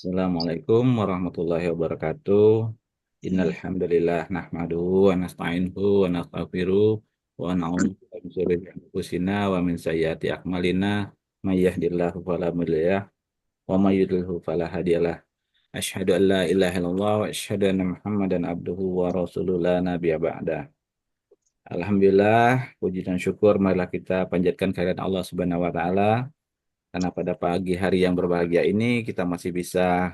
Assalamualaikum warahmatullahi wabarakatuh. Innal hamdalillah nahmaduhu wa nasta'inuhu wa nastaghfiruh wa na'udzu billahi min shururi anfusina wa min sayyiati a'malina may yahdihillahu fala mudhillalah wa may yudhlilhu fala hadiyalah. Asyhadu an la ilaha illallah wa asyhadu anna Muhammadan abduhu wa rasuluhu la nabiyya ba'da. Alhamdulillah, puji dan syukur marilah kita panjatkan kehadirat Allah Subhanahu wa taala karena pada pagi hari yang berbahagia ini kita masih bisa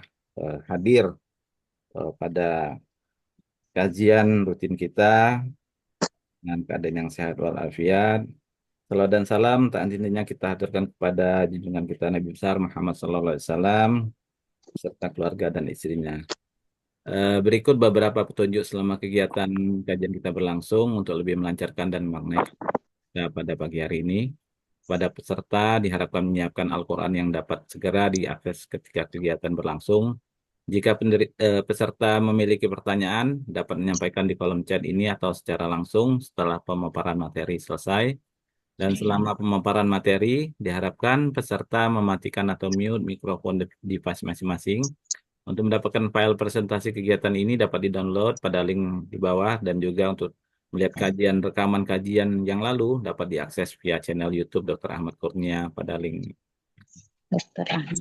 hadir pada kajian rutin kita dengan keadaan yang sehat walafiat. Salawat dan salam tak henti-hentinya kita haturkan kepada junjungan kita Nabi besar Muhammad SAW serta keluarga dan istrinya. Berikut beberapa petunjuk selama kegiatan kajian kita berlangsung untuk lebih melancarkan dan memaknai kita pada pagi hari ini. Pada peserta diharapkan menyiapkan Al-Quran yang dapat segera diakses ketika kegiatan berlangsung. Jika peserta memiliki pertanyaan, dapat menyampaikan di kolom chat ini atau secara langsung setelah pemaparan materi selesai. Dan selama pemaparan materi, diharapkan peserta mematikan atau mute mikrofon device masing-masing. Untuk mendapatkan file presentasi kegiatan ini dapat di-download pada link di bawah dan juga untuk melihat rekaman kajian yang lalu dapat diakses via channel YouTube Dr. Ahmad Kurnia pada link. Dokter Ahmad.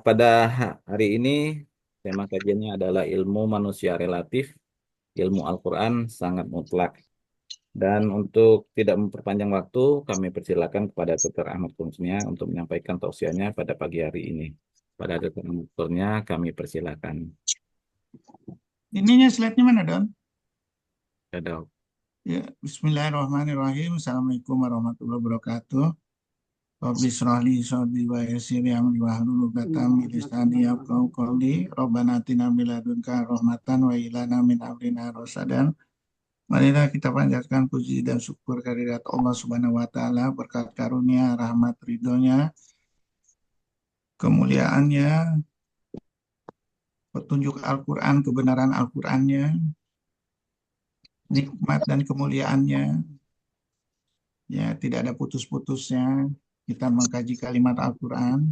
Pada hari ini tema kajiannya adalah ilmu manusia relatif, ilmu Al-Quran sangat mutlak. Dan untuk tidak memperpanjang waktu, kami persilakan kepada Dr. Ahmad Kurnia untuk menyampaikan tausiahnya pada pagi hari ini. Pada Dr. Ahmad Kurnia, kami persilakan. Ininya slide-nya mana, Don? Ya, Dok. Ya, Bismillahirrahmanirrahim. Assalamualaikum warahmatullahi wabarakatuh. Rabbi shrahli sadri wa yassir li amri wahlul 'uqdatam min lisani yafqahu qawli. Rabbana atina min ladunka rahmatan wa ilana min amrina rasadan. Marilah kita panjatkan puji dan syukur kehadirat Allah Subhanahu wa taala, berkat karunia, rahmat, ridhonya, kemuliaannya, petunjuk Al-Qur'an, kebenaran Al-Qur'annya, nikmat dan kemuliaannya. Ya, tidak ada putus-putusnya kita mengkaji kalimat Al-Quran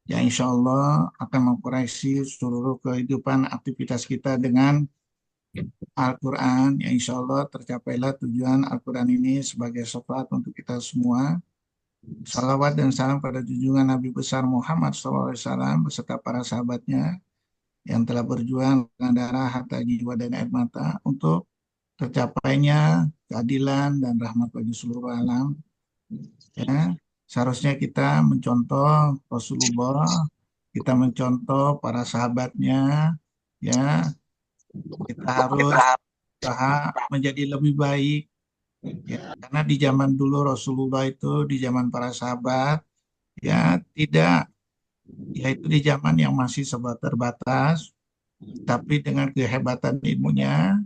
yang insya Allah akan mengkoreksi seluruh kehidupan aktivitas kita dengan Al-Quran, yang insya Allah tercapailah tujuan Al-Quran ini sebagai syafaat untuk kita semua. Salawat dan salam pada junjungan Nabi besar Muhammad SAW beserta para sahabatnya yang telah berjuang dengan darah, harta, jiwa, dan air mata untuk tercapainya keadilan dan rahmat bagi seluruh alam. Ya, seharusnya kita mencontoh Rasulullah, kita mencontoh para sahabatnya, ya, kita harus berusaha menjadi lebih baik, ya, karena di zaman dulu Rasulullah itu, di zaman para sahabat, ya, tidak, yaitu di zaman yang masih serba terbatas, tapi dengan kehebatan ilmunya,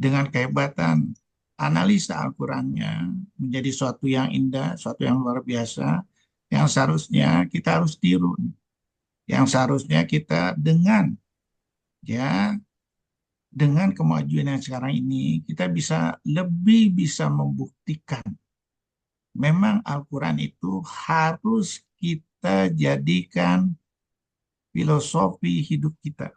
dengan kehebatan analisa Al-Qurannya menjadi suatu yang indah, suatu yang luar biasa, yang seharusnya kita harus tiru, yang seharusnya kita dengan kemajuan yang sekarang ini kita bisa membuktikan memang Al-Quran itu harus kita jadikan filosofi hidup kita.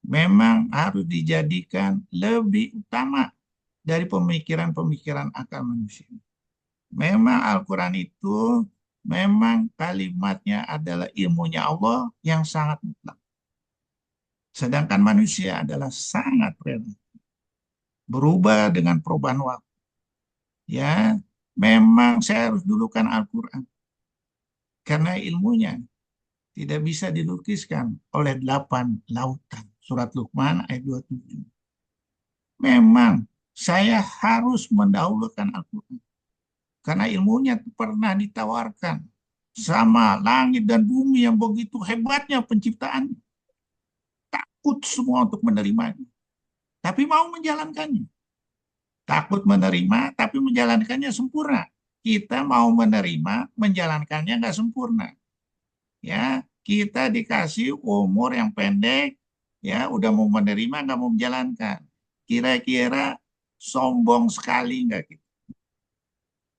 Memang harus dijadikan lebih utama dari pemikiran-pemikiran akal manusia. Memang Al-Quran itu memang kalimatnya adalah ilmunya Allah yang sangat mutlak. Sedangkan manusia adalah sangat relatif. Berubah dengan perubahan waktu. Ya, memang saya harus dulukan Al-Quran. Karena ilmunya tidak bisa dilukiskan oleh 8 lautan. Surat Luqman ayat 27. Memang saya harus mendahulukan Al-Quran. Karena ilmunya pernah ditawarkan sama langit dan bumi yang begitu hebatnya penciptaan. Takut semua untuk menerimanya. Tapi mau menjalankannya. Takut menerima, tapi menjalankannya sempurna. Kita mau menerima, menjalankannya nggak sempurna. Ya, kita dikasih umur yang pendek, ya udah mau menerima, nggak mau menjalankan. Kira-kira sombong sekali nggak kita?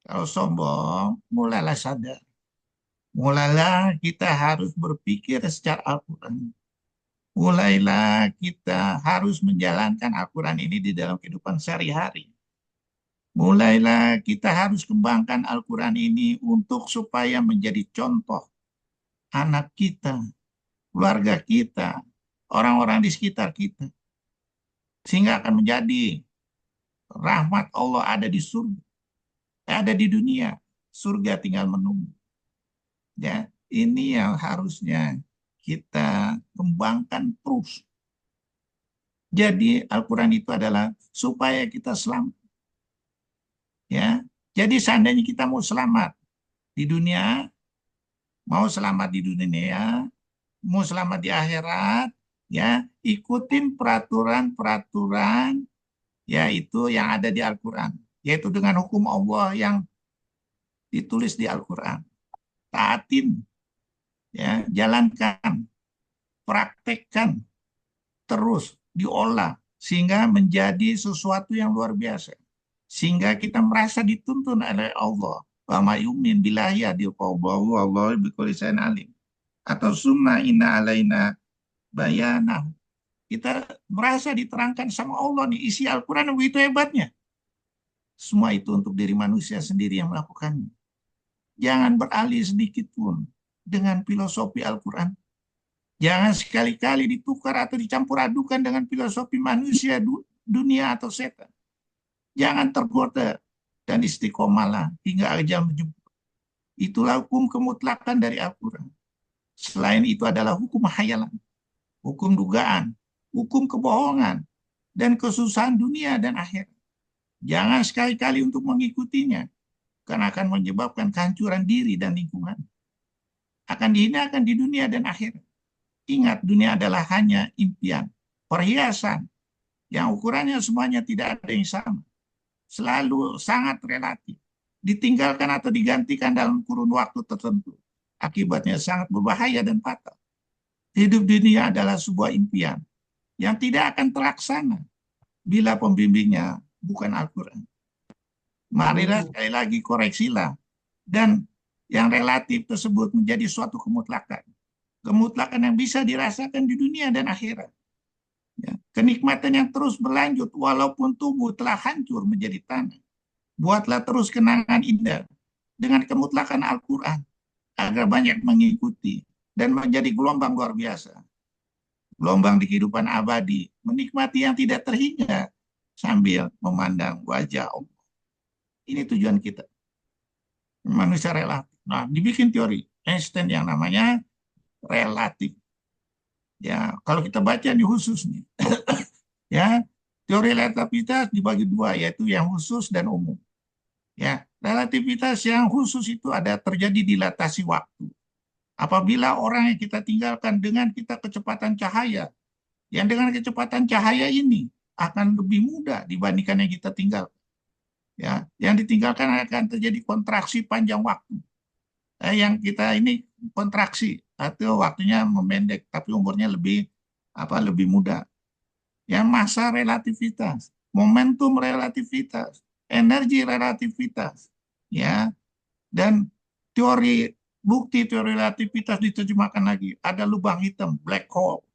Kalau sombong, mulailah sadar. Mulailah kita harus berpikir secara Al-Quran. Mulailah kita harus menjalankan Al-Quran ini di dalam kehidupan sehari-hari. Mulailah kita harus kembangkan Al-Quran ini untuk supaya menjadi contoh anak kita, keluarga kita, orang-orang di sekitar kita. Sehingga akan menjadi rahmat Allah ada di surga, ada di dunia. Surga tinggal menunggu. Ya, ini yang harusnya kita kembangkan terus. Jadi Al-Quran itu adalah supaya kita selamat. Ya, jadi seandainya kita mau selamat di dunia, mau selamat di dunia, mau selamat di akhirat, ya ikutin peraturan-peraturan yaitu yang ada di Al-Quran, yaitu dengan hukum Allah yang ditulis di Al-Quran. Taatin, ya jalankan, praktekkan, terus diolah sehingga menjadi sesuatu yang luar biasa. Sehingga kita merasa dituntun oleh Allah. Wa ma yu'min billahi yadiqallahu Allah bikulli syai'in alim. Atau summa inna alaina bayanah. Kita merasa diterangkan sama Allah nih, isi Al-Quran begitu hebatnya. Semua itu untuk diri manusia sendiri yang melakukannya. Jangan beralih sedikit pun dengan filosofi Al-Quran. Jangan sekali-kali ditukar atau dicampur adukan dengan filosofi manusia, dunia atau setan. Jangan tergoda dan istiqomalah hingga ajal menjemput. Itulah hukum kemutlakan dari Al-Quran. Selain itu adalah hukum hayalan, hukum dugaan, hukum kebohongan, dan kesusahan dunia dan akhirat. Jangan sekali-kali untuk mengikutinya, karena akan menyebabkan kehancuran diri dan lingkungan. Akan dihinakan di dunia dan akhirat. Ingat, dunia adalah hanya impian, perhiasan, yang ukurannya semuanya tidak ada yang sama. Selalu sangat relatif. Ditinggalkan atau digantikan dalam kurun waktu tertentu. Akibatnya sangat berbahaya dan fatal. Hidup dunia adalah sebuah impian yang tidak akan terlaksana bila pembimbingnya bukan Al-Quran. Marilah sekali lagi koreksilah. Dan yang relatif tersebut menjadi suatu kemutlakan. Kemutlakan yang bisa dirasakan di dunia dan akhirat. Ya, kenikmatan yang terus berlanjut walaupun tubuh telah hancur menjadi tanah. Buatlah terus kenangan indah dengan kemutlakan Al-Quran agar banyak mengikuti dan menjadi gelombang luar biasa. Gelombang di kehidupan abadi, menikmati yang tidak terhingga sambil memandang wajah Allah. Ini tujuan kita. Manusia relatif. Nah, dibikin teori Einstein yang namanya relatif. Ya, kalau kita baca di khusus nih, ya teori relativitas dibagi dua, yaitu yang khusus dan umum. Ya, relativitas yang khusus itu ada terjadi dilatasi waktu. Apabila orang yang kita tinggalkan dengan kita kecepatan cahaya, yang dengan kecepatan cahaya ini akan lebih mudah dibandingkan yang kita tinggalkan. Ya, yang ditinggalkan akan terjadi kontraksi panjang waktu. Yang kita ini kontraksi atau waktunya memendek, tapi umurnya lebih muda. Ya, masa relativitas, momentum relativitas, energi relativitas, ya, dan bukti teori relativitas diterjemahkan lagi. Ada lubang hitam, black hole,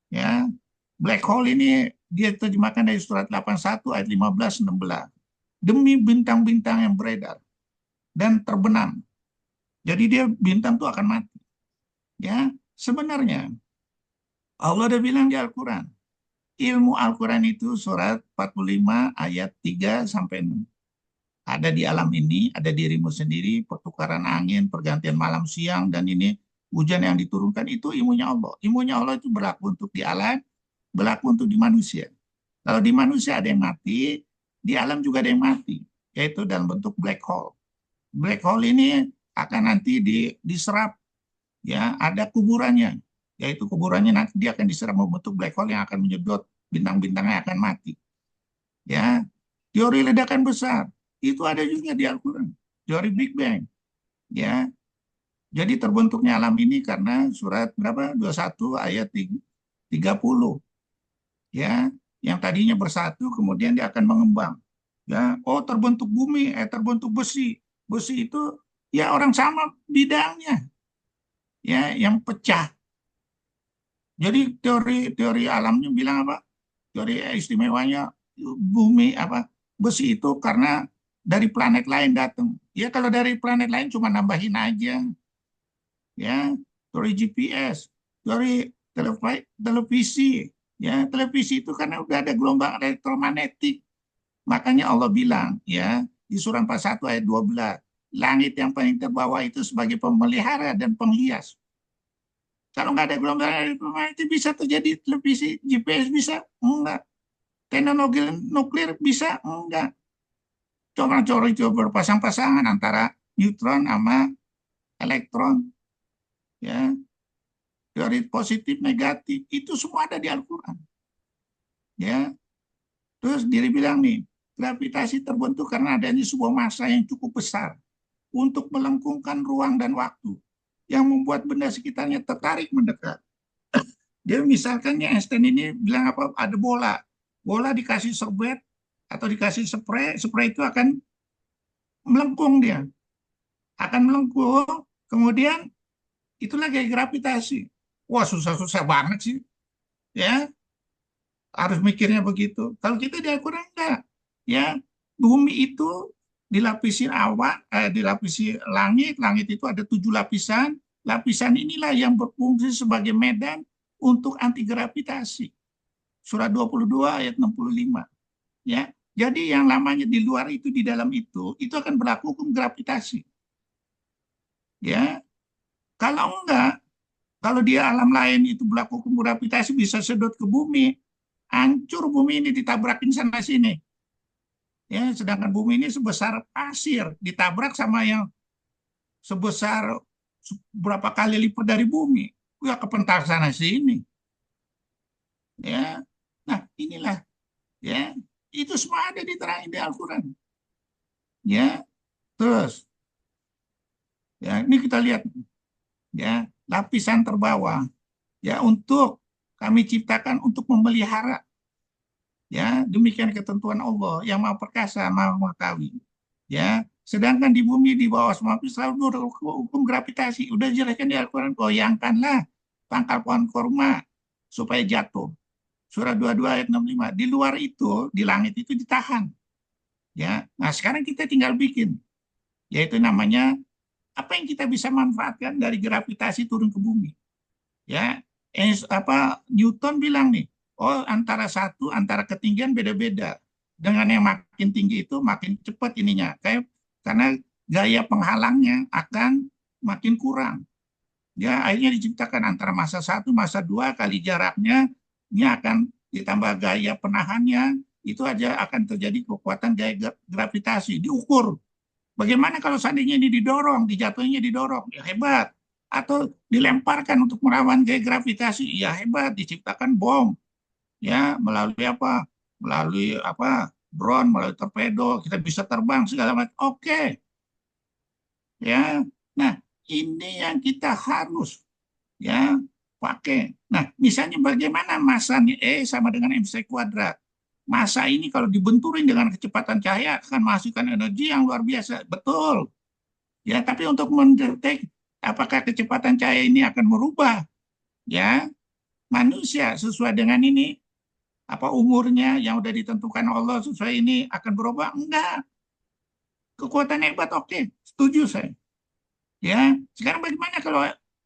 ya. Black hole ini dia terjemahkan dari surat 81 ayat 15-16. Demi bintang-bintang yang beredar dan terbenam. Jadi dia bintang itu akan mati. Ya, sebenarnya Allah udah bilang di Al-Quran. Ilmu Al-Quran itu surat 45 ayat 3 sampai 6. Ada di alam ini, ada dirimu sendiri, pertukaran angin, pergantian malam siang, dan ini hujan yang diturunkan, itu ilmunya Allah. Ilmunya Allah itu berlaku untuk di alam, berlaku untuk di manusia. Kalau di manusia ada yang mati, di alam juga ada yang mati, yaitu dalam bentuk black hole. Black hole ini akan nanti diserap, ya ada kuburannya, yaitu kuburannya nanti dia akan diserap membentuk black hole yang akan menyedot bintang-bintangnya akan mati. Ya, teori ledakan besar itu ada juga di Al-Quran, teori Big Bang. Ya, jadi terbentuknya alam ini karena surat berapa? 21 ayat 30. Ya, yang tadinya bersatu kemudian dia akan mengembang. Ya, oh terbentuk bumi, terbentuk besi. Besi itu Ya orang sama bidangnya, ya yang pecah. Jadi teori alamnya bilang apa? Teori istimewanya bumi apa besi itu karena dari planet lain datang. Ya kalau dari planet lain cuma nambahin aja, ya. Teori GPS, teori televisi, ya televisi itu karena udah ada gelombang elektromagnetik. Makanya Allah bilang, ya di surah 41 ayat 12, langit yang paling terbawah itu sebagai pemelihara dan penghias. Kalau nggak ada gelombang elektromagnetik bisa terjadi televisi, GPS bisa? Enggak. Teknologi nuklir bisa? Enggak. Coba-coba itu berpasang-pasangan antara neutron sama elektron. Ya, teori positif, negatif. Itu semua ada di Al-Quran. Ya, terus diri bilang nih, gravitasi terbentuk karena adanya sebuah massa yang cukup besar untuk melengkungkan ruang dan waktu yang membuat benda sekitarnya tertarik mendekat. Dia misalkan Einstein ini bilang apa? Ada bola, bola dikasih serbet atau dikasih spray, spray itu akan melengkung dia, akan melengkung. Kemudian itulah gaya gravitasi. Wah susah-susah banget sih, ya harus mikirnya begitu. Kalau kita di Al-Quran enggak, ya bumi itu dilapisi awan, dilapisi langit, langit itu ada 7 lapisan. Lapisan inilah yang berfungsi sebagai medan untuk anti gravitasi. Surah 22 ayat 65. Ya. Jadi yang lamanya di luar itu di dalam itu akan berlaku hukum gravitasi. Ya. Kalau enggak, kalau di alam lain itu berlaku hukum gravitasi bisa sedot ke bumi, hancur bumi ini ditabrakin sana sini. Ya, sedangkan bumi ini sebesar pasir ditabrak sama yang sebesar berapa kali lipat dari bumi. Ya kepentar sana sini. Ya. Nah, inilah ya. Itu semua ada diterangin di Al-Qur'an. Ya. Terus ya, ini kita lihat ya, lapisan terbawah ya untuk kami ciptakan untuk memelihara. Ya, demikian ketentuan Allah yang Maha Perkasa, Maha Mengetahui. Ya, sedangkan di bumi di bawah semua itu selalu berhukum gravitasi. Udah jelaskan di Al-Qur'an, goyangkanlah pangkal pohon korma supaya jatuh. Surah 22 ayat 65. Di luar itu, di langit itu ditahan. Ya. Nah, sekarang kita tinggal bikin, yaitu namanya apa yang kita bisa manfaatkan dari gravitasi turun ke bumi. Ya, Newton bilang nih, oh antara ketinggian beda-beda. Dengan yang makin tinggi itu makin cepat ininya, karena gaya penghalangnya akan makin kurang. Ya, akhirnya diciptakan antara massa 1, massa 2 kali jaraknya, ini akan ditambah gaya penahannya, itu aja akan terjadi kekuatan gaya gravitasi, diukur. Bagaimana kalau seandainya ini didorong, dijatuhnya didorong, ya hebat. Atau dilemparkan untuk melawan gaya gravitasi, ya hebat, diciptakan bom. Ya, melalui apa? Melalui apa? Drone, melalui torpedo, kita bisa terbang segala macam. Oke. Ya. Nah, ini yang kita harus ya pakai. Nah, misalnya bagaimana masanya E sama dengan MC kuadrat. Massa ini kalau dibenturin dengan kecepatan cahaya akan menghasilkan energi yang luar biasa. Betul. Ya, tapi untuk mendetek apakah kecepatan cahaya ini akan merubah ya manusia sesuai dengan ini, apa umurnya yang udah ditentukan Allah sesuai ini akan berubah? Enggak. Kekuatan hebat, oke, setuju saya. Ya, sekarang bagaimana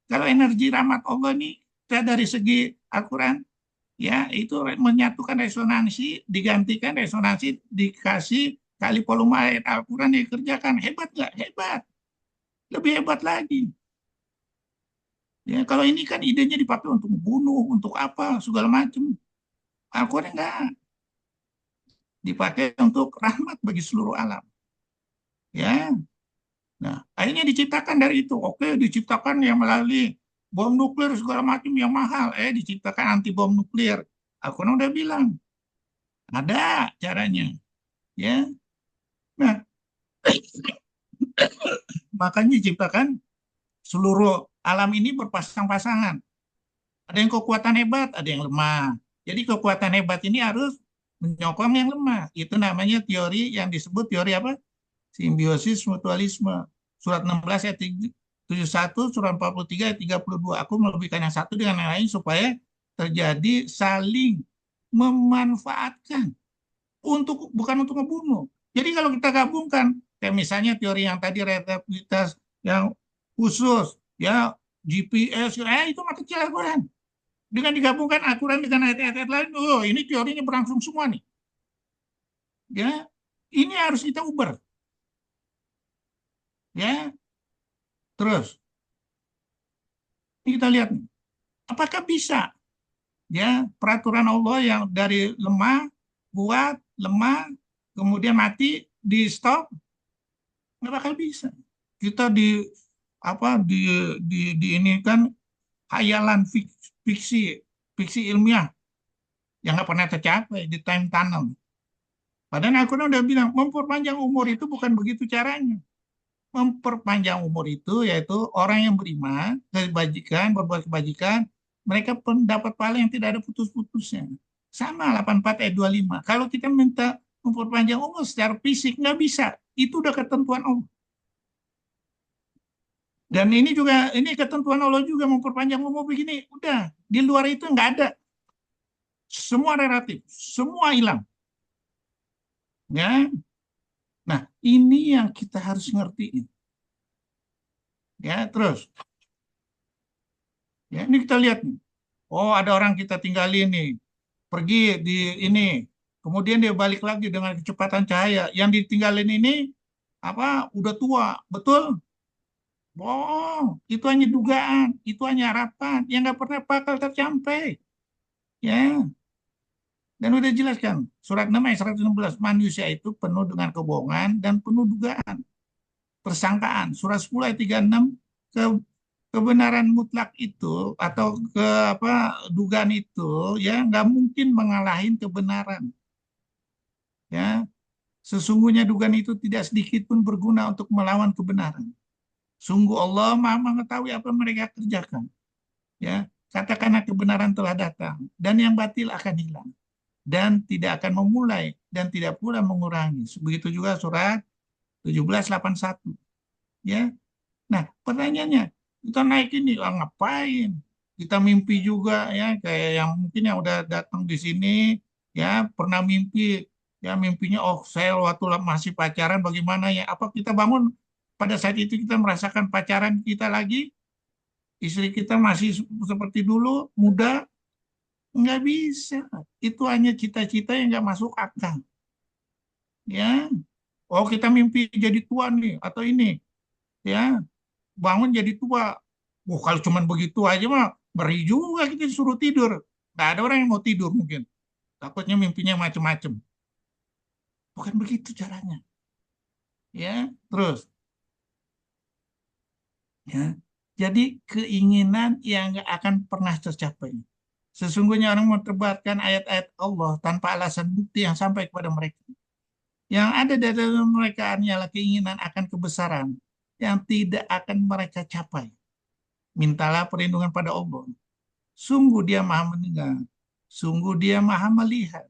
kalau energi rahmat Allah ini dari segi Al-Quran, ya itu menyatukan resonansi, digantikan resonansi, dikasih kali volume ayat Al-Quran yang dikerjakan. Hebat nggak? Hebat. Lebih hebat lagi. Ya, kalau ini kan idenya dipakai untuk membunuh, untuk apa, segala macam. Al-Quran enggak. Dipakai untuk rahmat bagi seluruh alam. Ya. Nah, akhirnya diciptakan dari itu. Oke, diciptakan yang melalui bom nuklir segala macam yang mahal. Diciptakan anti bom nuklir. Al-Quran udah bilang. Ada caranya. Ya. Nah, makanya diciptakan seluruh alam ini berpasang-pasangan. Ada yang kekuatan hebat, ada yang lemah. Jadi kekuatan hebat ini harus menyokong yang lemah. Itu namanya teori yang disebut teori apa? Simbiosis mutualisme. surat 16 ayat 71, surat 43 ayat 32. Aku melebihkan yang satu dengan yang lain supaya terjadi saling memanfaatkan bukan untuk ngebunuh. Jadi kalau kita gabungkan, kayak misalnya teori yang tadi relativitas yang khusus, ya GPS, itu mah kecil Al-Quran. Dengan digabungkan Al-Quran dengan ayat-ayat lain, oh ini teorinya berlangsung semua nih. Ya, ini harus kita ubah. Ya, terus ini kita lihat, apakah bisa? Ya, peraturan Allah yang dari lemah, kuat, lemah, kemudian mati, di stop, nggak bakal bisa. Kita di ini kan hayalan fiksi, fiksi ilmiah yang nggak pernah tercapai di time tunnel. Padahal aku udah bilang memperpanjang umur itu bukan begitu caranya. Memperpanjang umur itu yaitu orang yang beriman, kebajikan, berbuat kebajikan, mereka pendapat pahala yang tidak ada putus-putusnya. Sama 84 ayat 25. Kalau kita minta memperpanjang umur secara fisik nggak bisa. Itu udah ketentuan Allah. Dan ini ketentuan Allah juga memperpanjang umur begini. Udah, di luar itu nggak ada. Semua relatif, semua hilang. Ya. Nah, ini yang kita harus ngertiin. Ya, terus. Ya, ini kita lihat nih. Oh, ada orang kita tinggalin nih. Pergi di ini. Kemudian dia balik lagi dengan kecepatan cahaya. Yang ditinggalin ini udah tua, betul? Bohong, itu hanya dugaan, itu hanya harapan yang nggak pernah bakal tercapai. Ya, dan udah jelaskan surat 6 ayat 116, manusia itu penuh dengan kebohongan dan penuh dugaan, persangkaan. Surat 10 ayat 36, ke kebenaran mutlak itu atau dugaan itu ya nggak mungkin mengalahin kebenaran. Ya, sesungguhnya dugaan itu tidak sedikit pun berguna untuk melawan kebenaran. Sungguh Allah Maha mengetahui apa mereka kerjakan. Ya, katakanlah kebenaran telah datang dan yang batil akan hilang dan tidak akan memulai dan tidak pula mengurangi. Begitu juga surat 17:81. Ya. Nah, pertanyaannya, kita naik ini ngapain? Kita mimpi juga ya kayak yang mungkin yang udah datang di sini ya pernah mimpi ya mimpinya saya waktu masih pacaran bagaimana ya? Apa kita bangun pada saat itu kita merasakan pacaran kita lagi? Istri kita masih seperti dulu, muda, nggak bisa. Itu hanya cita-cita yang nggak masuk akal. Ya, oh kita mimpi jadi tua nih atau ini, ya bangun jadi tua. Wah kalau cuman begitu aja mah beri juga kita disuruh tidur. Nggak ada orang yang mau tidur mungkin. Takutnya mimpinya macem-macem. Bukan begitu caranya. Ya, terus. Ya, jadi keinginan yang nggak akan pernah tercapai. Sesungguhnya orang menebarkan ayat-ayat Allah tanpa alasan bukti yang sampai kepada mereka. Yang ada di dalam mereka hanyalah keinginan akan kebesaran yang tidak akan mereka capai. Mintalah perlindungan pada Allah. Sungguh dia maha mendengar. Sungguh dia maha melihat.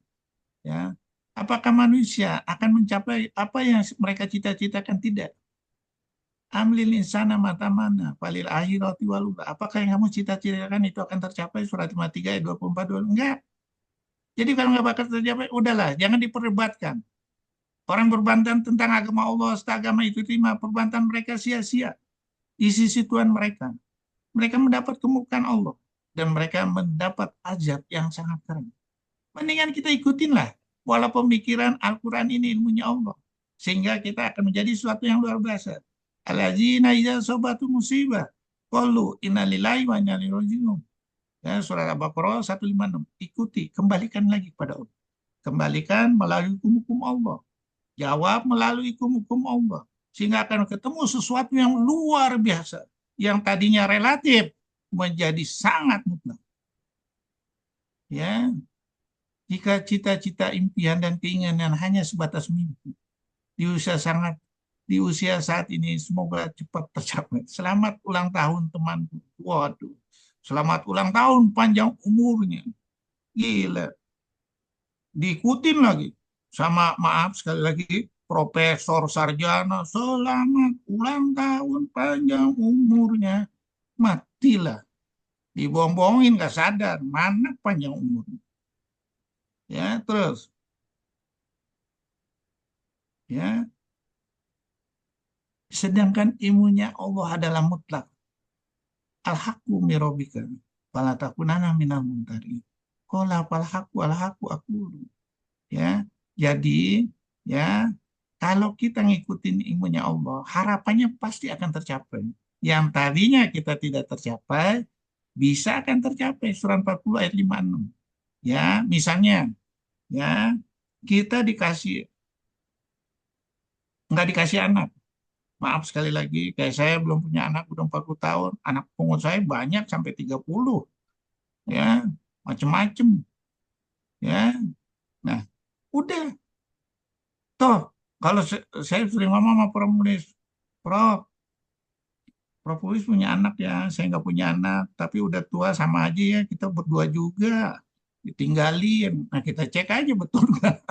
Ya. Apakah manusia akan mencapai apa yang mereka cita-citakan? Tidak. Amlil insana mata mana, falil akhirati walula. Apakah yang kamu cita-citakan itu akan tercapai? Surat 53 ayat 24. Enggak. Jadi kalau nggak bakal tercapai, udahlah, jangan diperdebatkan. Orang berbantah tentang agama Allah, agama itu terima, perbantahan mereka sia-sia. Di sisi Tuhan mereka. Mereka mendapat kemurkaan Allah. Dan mereka mendapat azab yang sangat kering. Mendingan kita ikutinlah. Walau pemikiran Al-Quran ini ilmunya Allah. Sehingga kita akan menjadi sesuatu yang luar biasa. Alladzina idza sobatu musibah qalu inna lillahi wa inna ilaihi raji'un. Ya, surat Al-Baqarah 156. Ikuti, kembalikan lagi kepada Allah. Kembalikan melalui hukum-hukum Allah. Jawab melalui hukum-hukum Allah. Sehingga akan ketemu sesuatu yang luar biasa. Yang tadinya relatif menjadi sangat mutlak. Ya, jika cita-cita, impian, dan keinginan hanya sebatas mimpi, di usia saat ini semoga cepat tercapai. Selamat ulang tahun temanku. Waduh, selamat ulang tahun, panjang umurnya. Gila. Diikutin lagi. Sama maaf sekali lagi, profesor, sarjana, selamat ulang tahun, panjang umurnya. Matilah. Dibohong-bohongin nggak sadar, mana panjang umurnya. Ya, terus. Ya, sedangkan ilmunya Allah adalah mutlak. Al-haqqu mirobika. Fala takunanna minal mumtarin. Qala fal haqqu al-haqqu aqulu. Ya, jadi ya kalau kita ngikutin ilmunya Allah, harapannya pasti akan tercapai. Yang tadinya kita tidak tercapai, bisa akan tercapai. Surah 40 ayat 56. Ya, misalnya, ya kita nggak dikasih anak. Maaf sekali lagi, kayak saya belum punya anak, udah 40 tahun. Anak pungut saya banyak sampai 30. Ya, macem-macem. Ya, nah, udah. Toh, kalau saya sering ngomong sama Prof. Mulis, Prof, Prof. Mulis punya anak ya, saya nggak punya anak, tapi udah tua sama aja ya, kita berdua juga. Ditinggalin. Nah, kita cek aja betul nggak?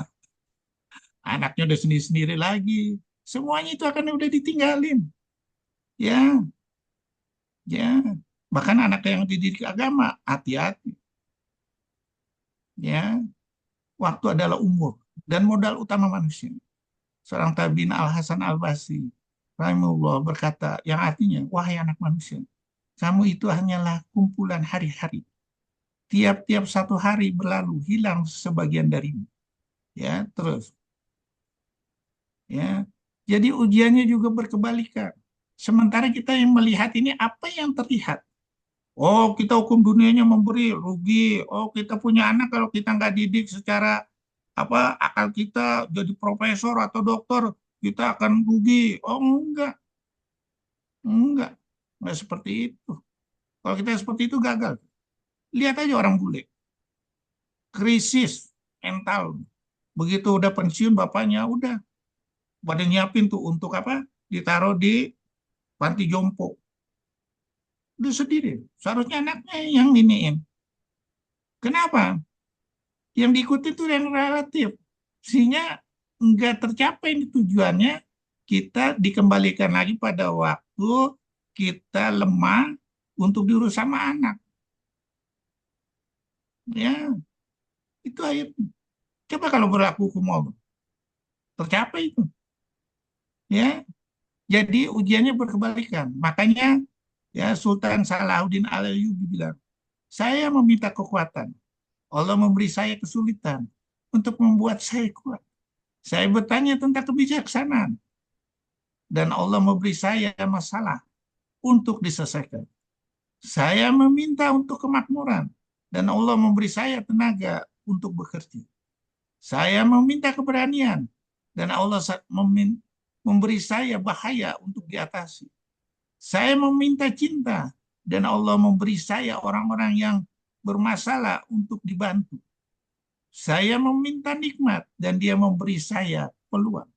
Anaknya udah sendiri-sendiri lagi. Semuanya itu akan udah ditinggalin. Ya, ya. Bahkan anak yang dididik agama, hati-hati. Ya, waktu adalah umur dan modal utama manusia. Seorang tabi'in Al-Hasan Al-Basri rahimahullah berkata, yang artinya, wahai anak manusia, kamu itu hanyalah kumpulan hari-hari. Tiap-tiap satu hari berlalu, hilang sebagian darimu. Ya, terus. Ya, jadi ujiannya juga berkebalikan. Sementara kita yang melihat ini, apa yang terlihat? Oh, kita hukum dunianya memberi rugi. Oh, kita punya anak kalau kita nggak didik secara akal kita jadi profesor atau dokter, kita akan rugi. Oh, enggak, enggak seperti itu. Kalau kita seperti itu gagal. Lihat aja orang bule, krisis mental. Begitu udah pensiun bapaknya udah pada nyiapin tuh untuk apa? Ditaruh di panti jompo. Udah sendiri. Seharusnya anaknya yang iniin. Kenapa? Yang diikuti itu yang relatif. Sehingga nggak tercapai tujuannya, kita dikembalikan lagi pada waktu kita lemah untuk diurus sama anak. Ya, itu ayat. Coba kalau berlaku hukum Allah, tercapai itu. Ya, jadi ujiannya berkebalikan. Makanya ya Sultan Salahuddin Al-Ayyubi bilang, saya meminta kekuatan. Allah memberi saya kesulitan untuk membuat saya kuat. Saya bertanya tentang kebijaksanaan. Dan Allah memberi saya masalah untuk diselesaikan. Saya meminta untuk kemakmuran. Dan Allah memberi saya tenaga untuk bekerja. Saya meminta keberanian. Dan Allah memberi saya bahaya untuk diatasi. Saya meminta cinta. Dan Allah memberi saya orang-orang yang bermasalah untuk dibantu. Saya meminta nikmat dan dia memberi saya peluang.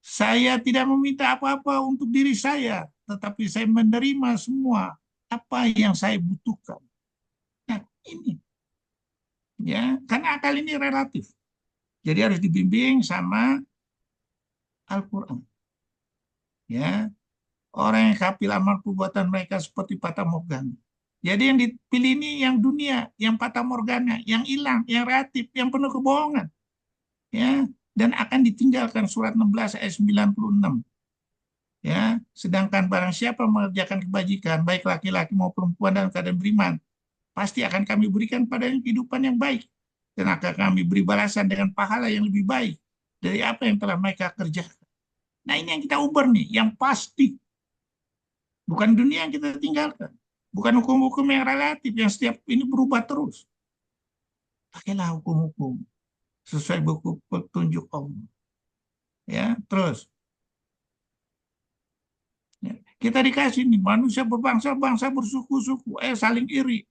Saya tidak meminta apa-apa untuk diri saya, tetapi saya menerima semua apa yang saya butuhkan. Nah, ini ya, karena akal ini relatif. Jadi harus dibimbing sama Al-Qur'an. Ya, orang yang kafir amal perbuatan mereka seperti fata morgana. Jadi yang dipilih ini yang dunia, yang fata morgana, yang hilang, yang relatif, yang penuh kebohongan. Ya, dan akan ditinggalkan surat 16 ayat 96. Ya, sedangkan barang siapa mengerjakan kebajikan, baik laki-laki maupun perempuan dalam keadaan beriman, pasti akan kami berikan padanya kehidupan yang baik dan akan kami beri balasan dengan pahala yang lebih baik dari apa yang telah mereka kerjakan. Nah, ini yang kita uber nih, yang pasti. Bukan dunia yang kita tinggalkan. Bukan hukum-hukum yang relatif, yang setiap ini berubah terus. Pakailah hukum-hukum sesuai buku petunjuk Allah. Ya, terus. Ya, kita dikasih nih, manusia berbangsa-bangsa bersuku-suku, saling iri.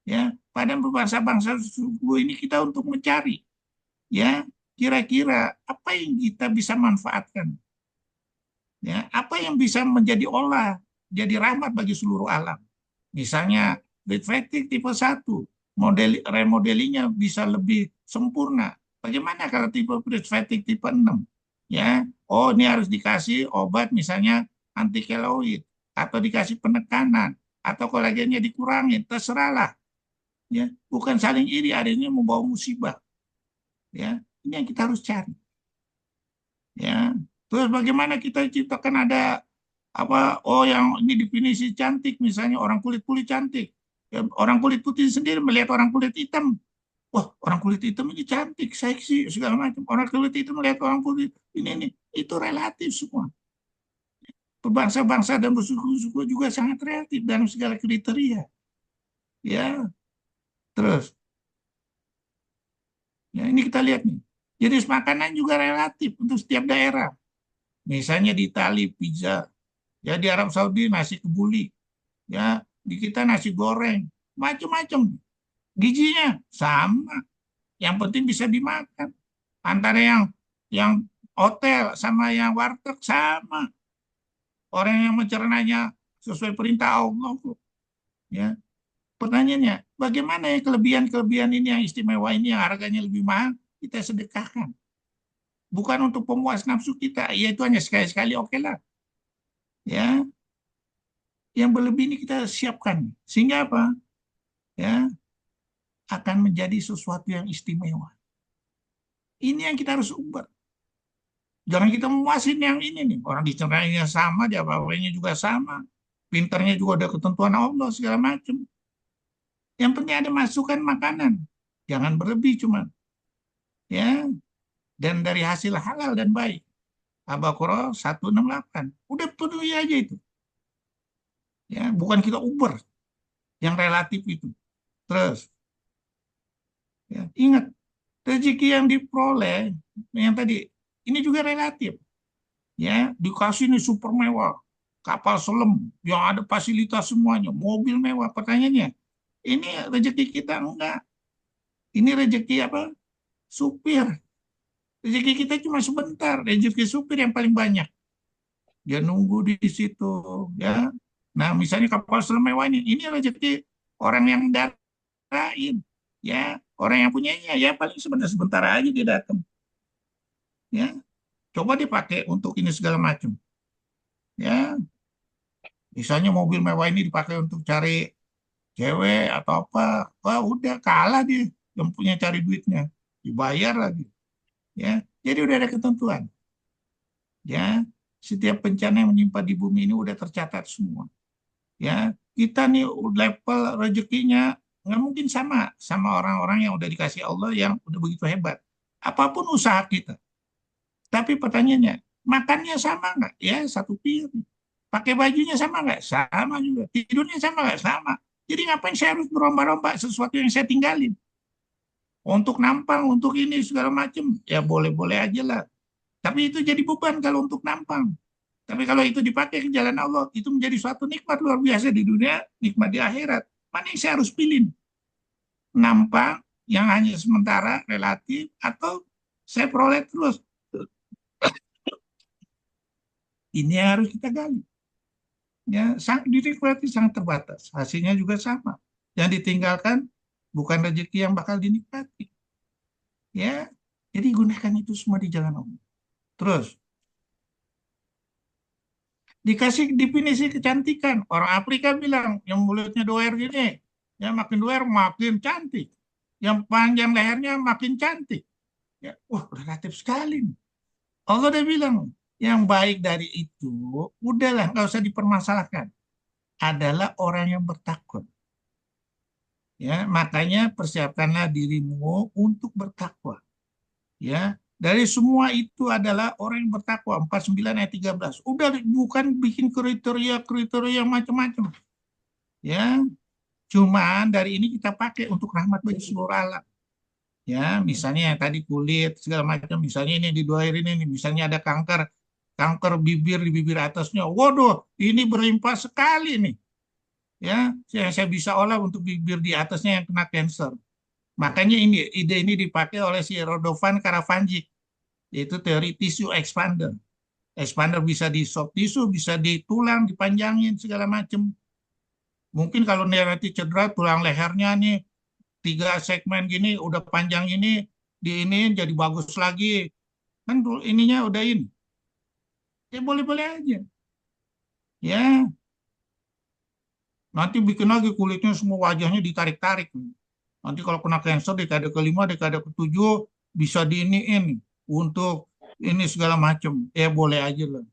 Ya, pada berbangsa-bangsa suku ini kita untuk mencari. Ya, kira-kira apa yang kita bisa manfaatkan? Ya, apa yang bisa menjadi olah, jadi rahmat bagi seluruh alam. Misalnya, Litvetic tipe 1, remodelingnya bisa lebih sempurna. Bagaimana kalau tipe Litvetic tipe 6? Ya, oh ini harus dikasih obat misalnya anti keloid atau dikasih penekanan atau kolagennya dikurangin, terserahlah. Ya, bukan saling iri, adanya membawa musibah. Ya, ini yang kita harus cari. Ya, terus bagaimana kita ciptakan ada apa? Oh, yang ini definisi cantik, misalnya orang kulit kulit cantik. Ya, orang kulit putih sendiri melihat orang kulit hitam, wah orang kulit hitam ini cantik, seksi segala macam. Orang kulit hitam melihat orang kulit ini itu relatif semua. Berbangsa-bangsa dan bersuku-suku juga sangat relatif dalam segala kriteria. Ya, terus ya ini kita lihat nih. Jenis makanan juga relatif untuk setiap daerah. Misalnya di Itali pizza, ya di Arab Saudi nasi kebuli, ya di kita nasi goreng, macam-macam. Gizinya sama, yang penting bisa dimakan. Antara yang hotel sama yang warteg sama. Orang yang mencernanya sesuai perintah Allah. Ya, pertanyaannya, bagaimana ya kelebihan-kelebihan ini yang istimewa ini yang harganya lebih mahal kita sedekahkan? Bukan untuk pemuas nafsu kita, ya itu hanya sekali-sekali oke lah. Ya, yang berlebih ini kita siapkan sehingga apa? Ya, akan menjadi sesuatu yang istimewa. Ini yang kita harus ubah. Jangan kita memuasin yang ini nih. Orang dicernanya sama, dia apa-apanya juga sama. Pinternya juga ada ketentuan Allah segala macam. Yang penting ada masukan makanan. Jangan berlebih cuma. Ya, dan dari hasil halal dan baik. Al-Baqarah 168. Udah penuhi aja itu. Ya, bukan kita uber yang relatif itu. Terus, ya, ingat rezeki yang diperoleh yang tadi ini juga relatif. Ya, dikasih ini super mewah, kapal selam yang ada fasilitas semuanya, mobil mewah. Pertanyaannya, ini rezeki kita enggak? Ini rezeki apa? Supir. Rezeki kita cuma sebentar, rezeki supir yang paling banyak. Dia nunggu di situ, ya. Nah, misalnya kapal selam mewah ini rezeki orang yang darain, ya. Orang yang punyanya, ya paling sebentar-sebentar aja dia datang, ya. Coba dipakai untuk ini segala macam, ya. Misalnya mobil mewah ini dipakai untuk cari cewek atau apa, wah udah kalah dia yang punya cari duitnya, dibayar lagi, ya. Jadi udah ada ketentuan, ya. Setiap bencana yang menimpa di bumi ini udah tercatat semua, ya. Kita nih level rezekinya nggak mungkin sama sama orang-orang yang udah dikasih Allah yang udah begitu hebat. Apapun usaha kita. Tapi pertanyaannya, makannya sama nggak? Ya satu piring. Pakai bajunya sama nggak? Sama juga. Tidurnya sama nggak? Sama. Jadi ngapain saya harus berlomba-lomba sesuatu yang saya tinggalin? Untuk nampang, untuk ini segala macam, ya boleh-boleh aja lah. Tapi itu jadi beban kalau untuk nampang. Tapi kalau itu dipakai ke jalan Allah, itu menjadi suatu nikmat luar biasa di dunia, nikmat di akhirat. Mana yang saya harus pilih? Nampang yang hanya sementara, relatif, atau saya peroleh terus? Ini yang harus kita gali. Ya, dinikmati sangat terbatas. Hasilnya juga sama. Yang ditinggalkan bukan rezeki yang bakal dinikmati. Ya, jadi gunakan itu semua di jalan Allah. Terus, dikasih definisi kecantikan. Orang Afrika bilang, yang mulutnya doer gini, ya makin doer makin cantik. Yang panjang lehernya makin cantik. Ya, wah, relatif sekali. Allah udah bilang, yang baik dari itu, udahlah, nggak usah dipermasalahkan. Adalah orang yang bertakwa. Ya, makanya persiapkanlah dirimu untuk bertakwa. Ya, dari semua itu adalah orang yang bertakwa. 49 ayat 13. Udah bukan bikin kriteria-kriteria macam-macam. Ya, cuman dari ini kita pakai untuk rahmat bagi seluruh alam. Ya, misalnya yang tadi kulit segala macam, misalnya ini di dua air ini, misalnya ada kanker, kanker bibir di bibir atasnya. Waduh, ini berlimpah sekali nih. Ya, saya bisa olah untuk bibir di atasnya yang kena cancer. Makanya ini ide ini dipakai oleh si Radovan Karavanjic, yaitu teori tissue expander. Expander bisa di soft tissue, bisa di tulang, dipanjangin segala macam. Mungkin kalau nanti cedera tulang lehernya nih 3 segmen gini udah panjang ini di ini jadi bagus lagi. Kan ininya udah ini. Ya boleh-boleh aja. Ya, nanti bikin lagi kulitnya semua wajahnya ditarik-tarik. Nanti kalau kena cancer dekade kelima, dekade ketujuh bisa diiniin untuk ini segala macam. Ya boleh aja lah.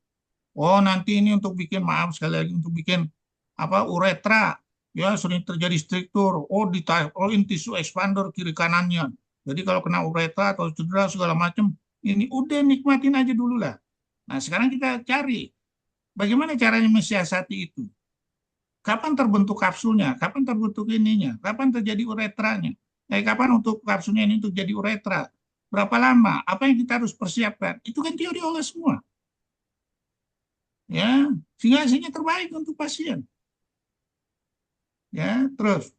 Oh nanti ini untuk bikin, maaf sekali lagi, untuk bikin apa, uretra. Ya sering terjadi struktur. Oh ditaruhin tisu expander kiri kanannya. Jadi kalau kena uretra atau cedera segala macam, ini udah nikmatin aja dulu lah. Nah sekarang kita cari bagaimana caranya mensiasati itu. Kapan terbentuk kapsulnya? Kapan terbentuk ininya? Kapan terjadi uretranya? Kapan untuk kapsulnya ini untuk jadi uretra? Berapa lama? Apa yang kita harus persiapkan? Itu kan teori Allah semua. Ya, sehingga hasilnya terbaik untuk pasien. Ya, terus.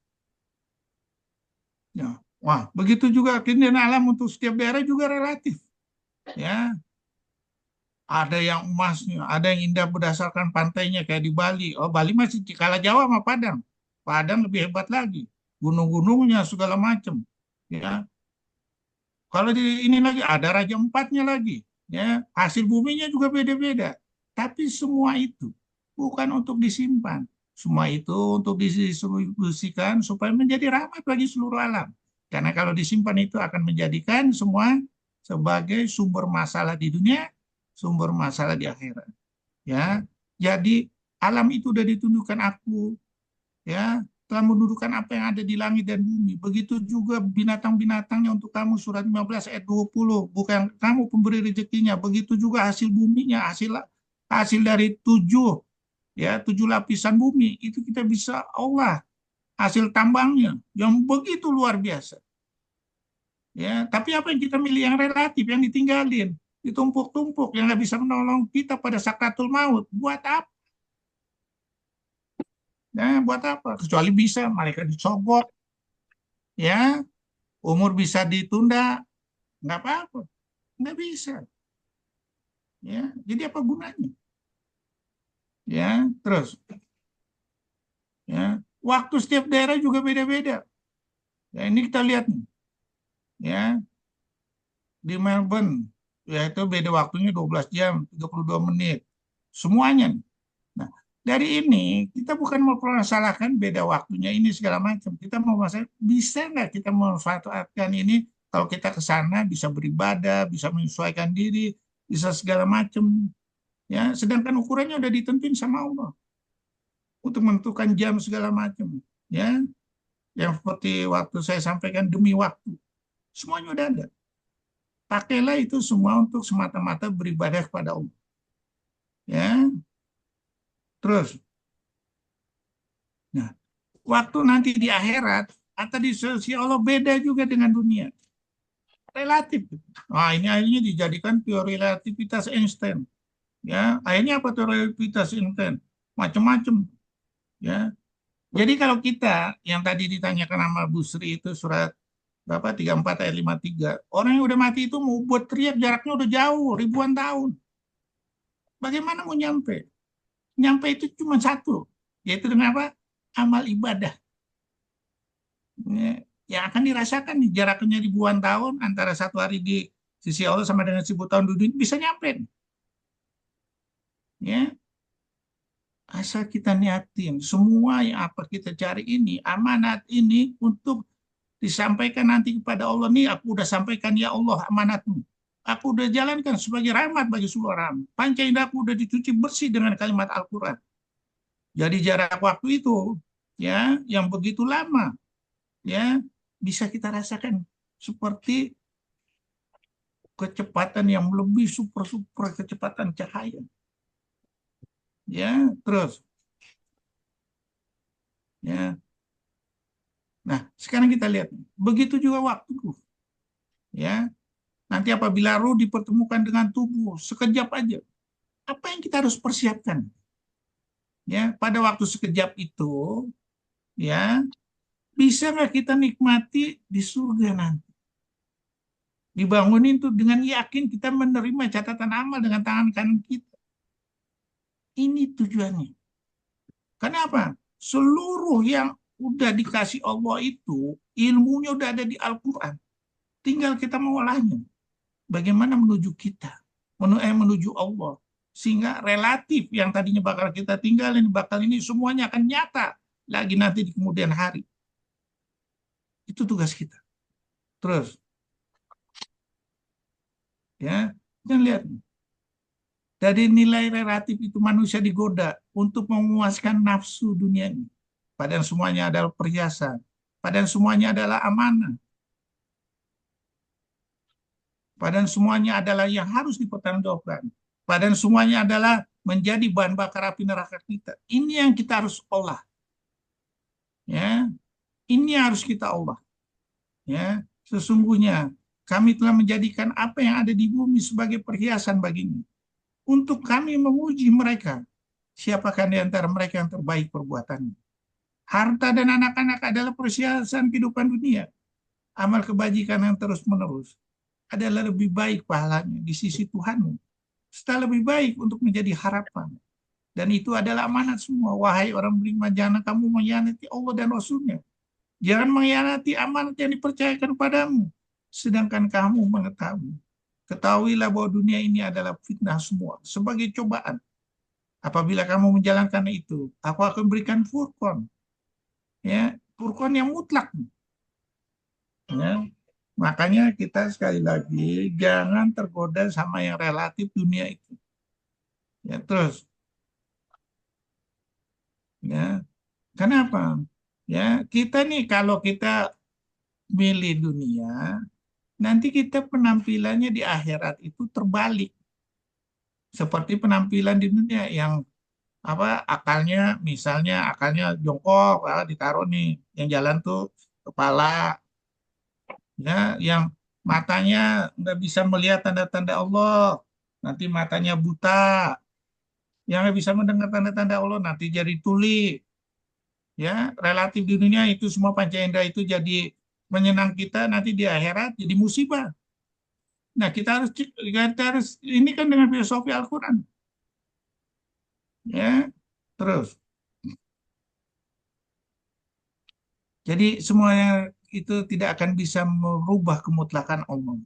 Ya, wah, begitu juga keindahan alam untuk setiap daerah juga relatif. Ya, ada yang emasnya, ada yang indah berdasarkan pantainya kayak di Bali. Oh, Bali masih kalah Jawa sama Padang. Padang lebih hebat lagi. Gunung-gunungnya segala macam. Ya, kalau di ini lagi ada Raja Empatnya lagi. Ya, hasil buminya juga beda-beda. Tapi semua itu bukan untuk disimpan. Semua itu untuk didistribusikan supaya menjadi rahmat bagi seluruh alam. Karena kalau disimpan itu akan menjadikan semua sebagai sumber masalah di dunia, sumber masalah di akhirat. Ya, jadi alam itu sudah ditundukkan aku, ya, telah mendudukan apa yang ada di langit dan bumi. Begitu juga binatang-binatangnya untuk kamu, surat 15 ayat 20. Bukan kamu pemberi rezekinya. Begitu juga hasil buminya, hasil hasil dari tujuh lapisan bumi itu kita bisa Allah, hasil tambangnya yang begitu luar biasa. Ya, tapi apa yang kita milih yang relatif, yang ditinggalin, ditumpuk-tumpuk, yang nggak bisa menolong kita pada sakratul maut. Buat apa? Nah, buat apa? Kecuali bisa malaikat dicogok, ya, umur bisa ditunda, nggak apa-apa, nggak bisa. Ya, jadi apa gunanya? Ya, terus, ya, waktu setiap daerah juga beda-beda. Ya, ini kita lihat nih, ya, di Melbourne, yaitu beda waktunya 12 jam, 32 menit. Semuanya nih. Nah, dari ini kita bukan mempermasalahkan beda waktunya ini segala macam. Kita mau masalah bisa nggak kita memanfaatkan ini kalau kita ke sana bisa beribadah, bisa menyesuaikan diri, bisa segala macam. Ya, sedangkan ukurannya udah ditentuin sama Allah untuk menentukan jam segala macam. Ya, yang seperti waktu saya sampaikan demi waktu, semuanya udah ada. Pakailah itu semua untuk semata-mata beribadah kepada Allah. Ya, terus. Nah, waktu nanti di akhirat atau di sisi Allah beda juga dengan dunia. Relatif. Nah, ini akhirnya dijadikan teori relativitas Einstein. Ya, akhirnya apa teori relativitas Einstein? Macam-macam. Ya, jadi kalau kita yang tadi ditanyakan sama Bu Sri itu surat berapa 34 ayat 53, orang yang udah mati itu mau buat teriak jaraknya udah jauh ribuan tahun. Bagaimana mau nyampe? Nyampe itu cuma satu, yaitu dengan apa? Amal ibadah. Yang akan dirasakan nih jaraknya ribuan tahun antara satu hari di sisi Allah sama dengan 1000 tahun di dunia bisa nyampe. Ya, asal kita niatin semua yang apa kita cari ini amanat ini untuk disampaikan nanti kepada Allah. Nih aku udah sampaikan ya Allah amanatmu. Aku udah jalankan sebagai rahmat bagi seluruh orang. Panca indahku udah dicuci bersih dengan kalimat Al-Quran. Jadi jarak waktu itu ya yang begitu lama ya bisa kita rasakan seperti kecepatan yang lebih super kecepatan cahaya. Ya, terus ya. Nah, sekarang kita lihat begitu juga waktu ya. Nanti apabila ruh dipertemukan dengan tubuh sekejap aja, apa yang kita harus persiapkan? Ya, pada waktu sekejap itu ya, bisa nggak kita nikmati di surga nanti? Dibangunin tuh dengan yakin kita menerima catatan amal dengan tangan kanan kita. Ini tujuannya. Kenapa? Seluruh yang udah dikasih Allah itu ilmunya udah ada di Al-Quran. Tinggal kita mengolahnya. bagaimana menuju kita, menuju Allah. Sehingga relatif yang tadinya bakal kita tinggalin, bakal ini semuanya akan nyata lagi nanti di kemudian hari. Itu tugas kita. Terus, ya, dan lihat, dari nilai relatif itu manusia digoda untuk memuaskan nafsu dunia ini. Padahal semuanya adalah perhiasan. Padahal semuanya adalah amanah. Padahal semuanya adalah yang harus dipertanggungjawabkan. Padahal semuanya adalah menjadi bahan bakar api neraka kita. Ini yang kita harus olah. Ya, ini harus kita olah. Ya, sesungguhnya kami telah menjadikan apa yang ada di bumi sebagai perhiasan baginya. Untuk kami menguji mereka, siapakah di antara mereka yang terbaik perbuatannya. Harta dan anak-anak adalah perhiasan kehidupan dunia. Amal kebajikan yang terus-menerus adalah lebih baik pahalanya di sisi Tuhanmu. Serta lebih baik untuk menjadi harapan. Dan itu adalah amanat semua. Wahai orang beriman, jangan kamu mengkhianati Allah dan Rasulnya. Jangan mengkhianati amanat yang dipercayakan padamu. Sedangkan kamu mengetahui. Ketahuilah bahwa dunia ini adalah fitnah semua. Sebagai cobaan. Apabila kamu menjalankan itu, aku akan berikan furqan. Ya, furqan yang mutlak. Ya. Makanya kita sekali lagi jangan tergoda sama yang relatif dunia itu. Ya, terus. Ya, kenapa? Ya, kita nih kalau kita milih dunia, nanti kita penampilannya di akhirat itu terbalik. Seperti penampilan di dunia yang apa akalnya misalnya akalnya jongkok, ditaruh nih, yang jalan tuh kepala, ya, yang matanya nggak bisa melihat tanda-tanda Allah, nanti matanya buta, yang nggak bisa mendengar tanda-tanda Allah nanti jadi tuli, ya, relatif di dunia itu semua panca indera itu jadi menyenang kita, nanti di akhirat jadi musibah. Nah, kita harus ini kan dengan filosofi Al-Qur'an. Ya. Terus. Jadi semuanya itu tidak akan bisa merubah kemutlakan Allah.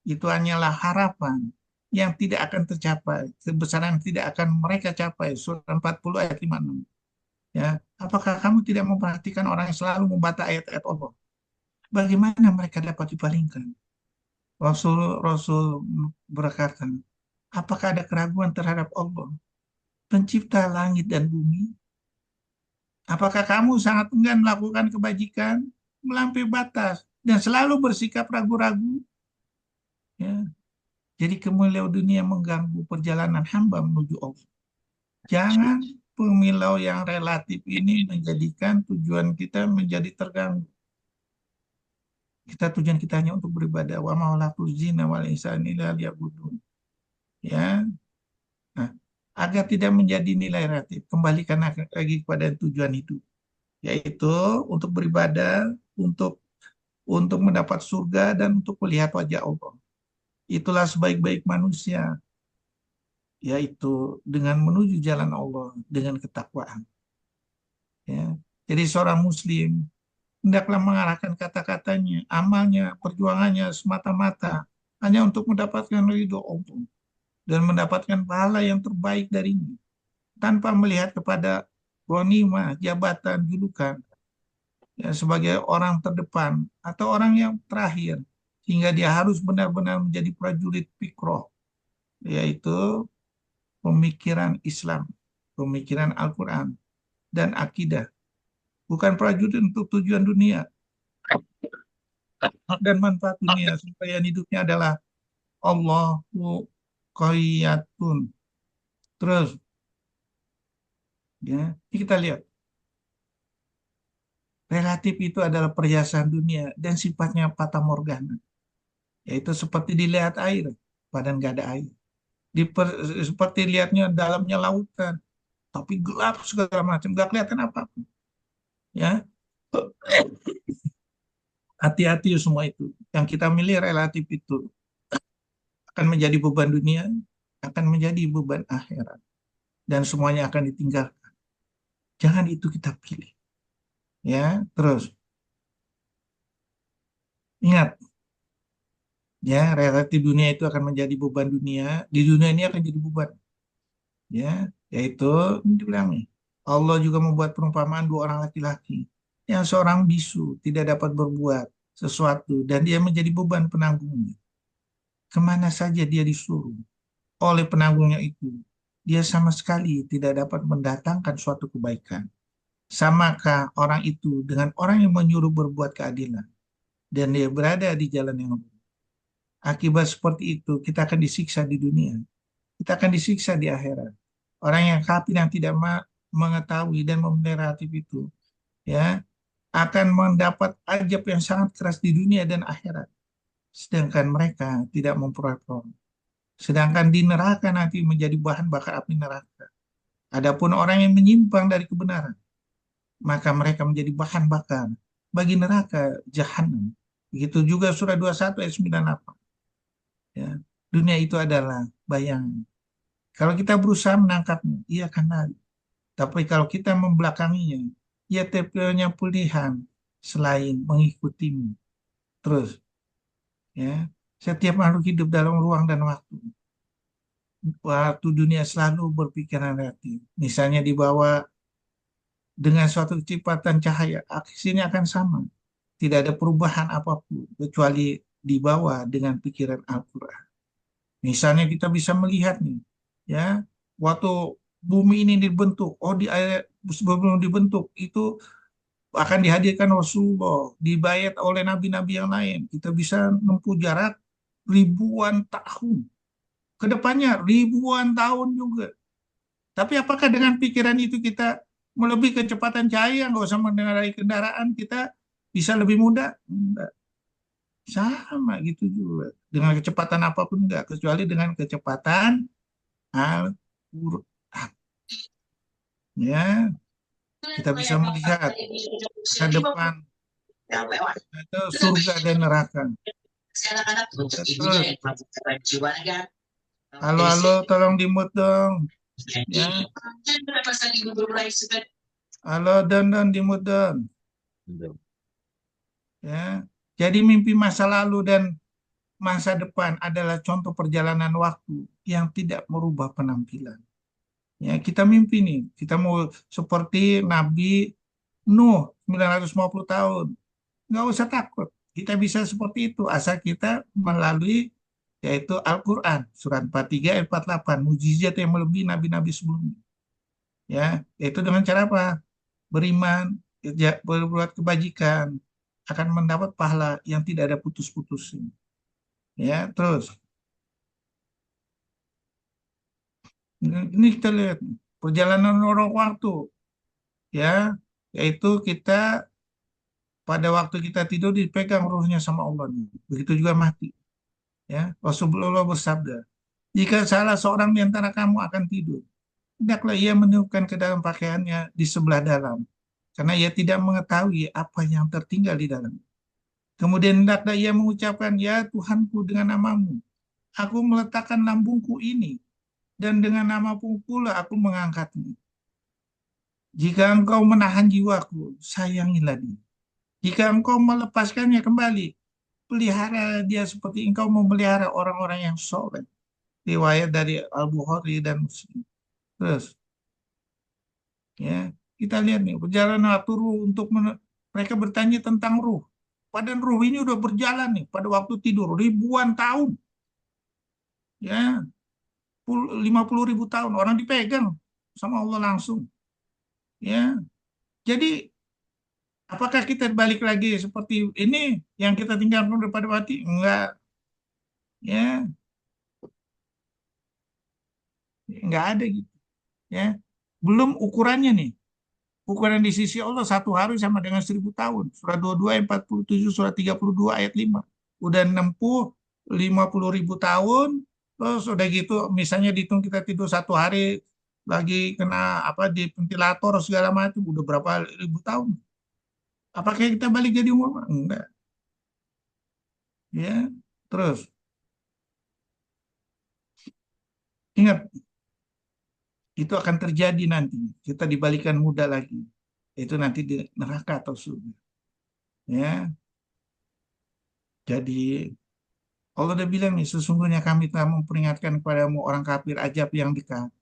Itu hanyalah harapan yang tidak akan tercapai, kebesaran tidak akan mereka capai. Surah 40 ayat 56. Ya, apakah kamu tidak memperhatikan orang yang selalu membantah ayat-ayat Allah? Bagaimana mereka dapat dipalingkan? Rasul Rasul berkata, apakah ada keraguan terhadap Allah, pencipta langit dan bumi? Apakah kamu sangat enggan melakukan kebajikan, melampaui batas, dan selalu bersikap ragu-ragu? Ya. Jadi kemilau dunia mengganggu perjalanan hamba menuju Allah. Jangan pemilau yang relatif ini menjadikan tujuan kita menjadi terganggu. Tujuan kita hanya untuk beribadah. Wa ma'alakul zina wal ihsan illa liya'budun. Ya. Nah, agar tidak menjadi nilai relatif, kembalikan lagi kepada tujuan hidup, yaitu untuk beribadah, untuk mendapat surga dan untuk melihat wajah Allah. Itulah sebaik-baik manusia, yaitu dengan menuju jalan Allah dengan ketakwaan. Ya. Jadi seorang muslim hendaklah mengarahkan kata-katanya, amalnya, perjuangannya semata-mata hanya untuk mendapatkan ridho Allah dan mendapatkan pahala yang terbaik darinya, tanpa melihat kepada ghanimah, jabatan, julukan, ya, sebagai orang terdepan atau orang yang terakhir, sehingga dia harus benar-benar menjadi prajurit fikroh, yaitu pemikiran Islam, pemikiran Al-Quran, dan akidah. Bukan prajurit untuk tujuan dunia dan manfaat dunia. Supaya hidupnya adalah Allahu qayyatun. Terus, ya, ini kita lihat. Relatif itu adalah perhiasan dunia dan sifatnya fata morgana. Yaitu seperti dilihat air, padahal nggak ada air. Seperti lihatnya dalamnya lautan, tapi gelap segala macam, nggak kelihatan apa-apa. Ya, hati-hati semua itu. Yang kita milih relatif itu akan menjadi beban dunia, akan menjadi beban akhirat, dan semuanya akan ditinggalkan. Jangan itu kita pilih. Ya, terus ingat, Ya, realiti dunia itu akan menjadi beban dunia. Di dunia ini akan jadi beban. Ya, yaitu ini dibilang nih, Allah juga membuat perumpamaan dua orang laki-laki yang seorang bisu tidak dapat berbuat sesuatu dan dia menjadi beban penanggungnya. Kemana saja dia disuruh oleh penanggungnya itu, dia sama sekali tidak dapat mendatangkan suatu kebaikan. Samakah orang itu dengan orang yang menyuruh berbuat keadilan dan dia berada di jalan yang lurus? Akibat seperti itu, kita akan disiksa di dunia. Kita akan disiksa di akhirat. Orang yang kafir yang tidak mengetahui dan memelihara hati itu, ya, akan mendapat azab yang sangat keras di dunia dan akhirat. Sedangkan mereka tidak memperoleh. Sedangkan di neraka nanti menjadi bahan bakar api neraka. Adapun orang yang menyimpang dari kebenaran, maka mereka menjadi bahan bakar bagi neraka jahanam. Begitu juga surah 21 ayat 98. Ya. Dunia itu adalah bayangan. Kalau kita berusaha menangkapnya, ia akan lari. Tapi kalau kita membelakanginya, ia tidak punya pilihan selain mengikutimu. Terus, ya, setiap makhluk hidup dalam ruang dan waktu. Waktu dunia selalu berpikiran negatif. Misalnya dibawa dengan suatu kecepatan cahaya, aksinya akan sama. Tidak ada perubahan apapun, kecuali dibawa dengan pikiran Al-Quran. Misalnya kita bisa melihat nih, ya, waktu bumi ini dibentuk, oh di ayat sebelum dibentuk itu akan dihadirkan Rasulullah, dibayat oleh nabi-nabi yang lain. Kita bisa menempuh jarak ribuan tahun. Kedepannya ribuan tahun juga. Tapi apakah dengan pikiran itu kita melebihi kecepatan cahaya, nggak usah mengendarai kendaraan, kita bisa lebih mudah? Enggak. Sama gitu juga. Dengan kecepatan apapun enggak, kecuali dengan kecepatan Al-Quran. Ya, kita bisa melihat masa depan itu surga dan neraka. Terus, halo, halo, tolong di-mute dong. Ya, halo, dan di-mute dong. Ya, jadi mimpi masa lalu dan masa depan adalah contoh perjalanan waktu yang tidak merubah penampilan. Ya, kita mimpi nih, kita mau seperti Nabi Nuh 950 tahun. Nggak usah takut. Kita bisa seperti itu asal kita melalui yaitu Al-Quran surat 43 ayat 48 mujizat yang melebihi nabi-nabi sebelumnya. Ya, yaitu dengan cara apa? Beriman, berbuat kebajikan, akan mendapat pahala yang tidak ada putus-putusnya. Ya, terus ini kita lihat perjalanan orang waktu, ya, yaitu kita pada waktu kita tidur dipegang ruhnya sama Allah. Begitu juga mati. Ya, Rasulullah bersabda, jika salah seorang di antara kamu akan tidur, hendaklah ia meniupkan ke dalam pakaiannya di sebelah dalam, karena ia tidak mengetahui apa yang tertinggal di dalam. Kemudian hendaklah ia mengucapkan, ya Tuhanku dengan namamu, aku meletakkan lambungku ini, dan dengan namamu pula aku mengangkatnya. Jika engkau menahan jiwaku, sayangilah dia. Jika engkau melepaskannya kembali, pelihara dia seperti engkau memelihara orang-orang yang soleh. Riwayat dari Al-Bukhari dan Muslim. Terus, ya, kita lihat nih, perjalanan waktu ruh untuk mereka bertanya tentang ruh. Padahal ruh ini udah berjalan nih pada waktu tidur ribuan tahun. Ya, 50.000 tahun orang dipegang sama Allah langsung. Ya, jadi apakah kita balik lagi seperti ini yang kita tinggalkan daripada mati? Enggak, ya, enggak ada gitu. Ya, belum ukurannya nih. Ukuran di sisi Allah satu hari sama dengan 1.000 tahun. Surah 22 ayat 47, surah 32 ayat 5. Udah nempuh 50.000 tahun, terus udah gitu misalnya dihitung kita tidur satu hari lagi kena apa di ventilator segala macam udah berapa ribu tahun. Apakah kita balik jadi umur? Enggak. Ya, terus ingat itu akan terjadi nanti. Kita dibalikan muda lagi. Itu nanti di neraka atau surga. Ya, jadi Allah udah bilang nih, sesungguhnya kami telah memperingatkan kepadamu orang kafir ajab yang dekat.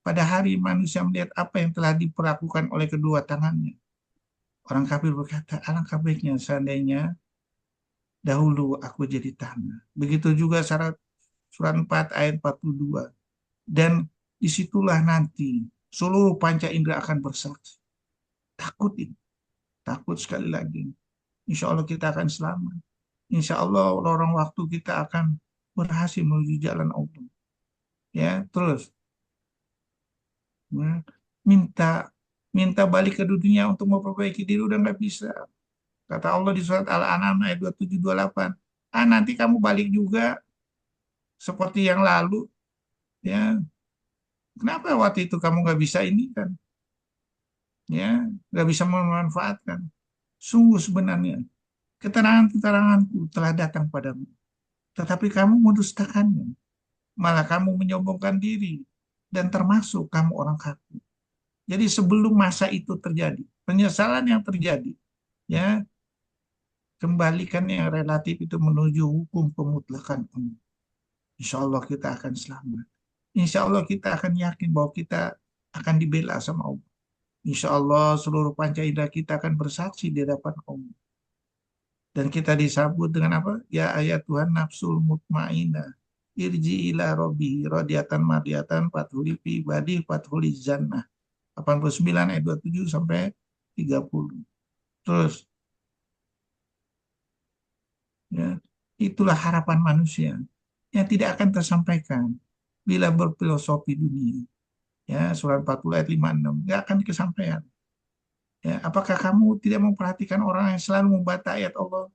Pada hari manusia melihat apa yang telah diperlakukan oleh kedua tangannya. Orang kafir berkata, alangkah baiknya seandainya dahulu aku jadi tanah. Begitu juga surat 4 ayat 42. Dan disitulah nanti seluruh panca indera akan bersaksi. Takut ini, takut sekali lagi. Insya Allah kita akan selamat. Insya Allah lorong waktu kita akan berhasil menuju jalan Allah. Ya, terus ya, minta minta balik ke dunia untuk memperbaiki diri udah nggak bisa. Kata Allah di surat Al-An'am ayat 27-28. Nanti kamu balik juga seperti yang lalu. Ya, kenapa waktu itu kamu nggak bisa ini kan? Ya, nggak bisa memanfaatkan. Sungguh sebenarnya keterangan-keteranganku telah datang padamu, tetapi kamu mendustakannya. Malah kamu menyombongkan diri dan termasuk kamu orang kafir. Jadi sebelum masa itu terjadi, penyesalan yang terjadi, ya kembalikan yang relatif itu menuju hukum pemutlakan umum. Insya Allah kita akan selamat. Insya Allah kita akan yakin bahwa kita akan dibela sama Allah. Insya Allah seluruh panca indera kita akan bersaksi di hadapan Allah. Dan kita disambut dengan apa? Ya ayat Tuhan nafsul mutmainah. Irji ila robi rodiatan mardiatan fathuli fi ibadi fathuli jannah. 89 ayat 27 sampai 30. Terus ya, itulah harapan manusia yang tidak akan tersampaikan bila berfilosofi dunia. Ya, surat 40 ayat 56 nggak akan kesampaian. Ya, apakah kamu tidak memperhatikan orang yang selalu membantah ayat Allah?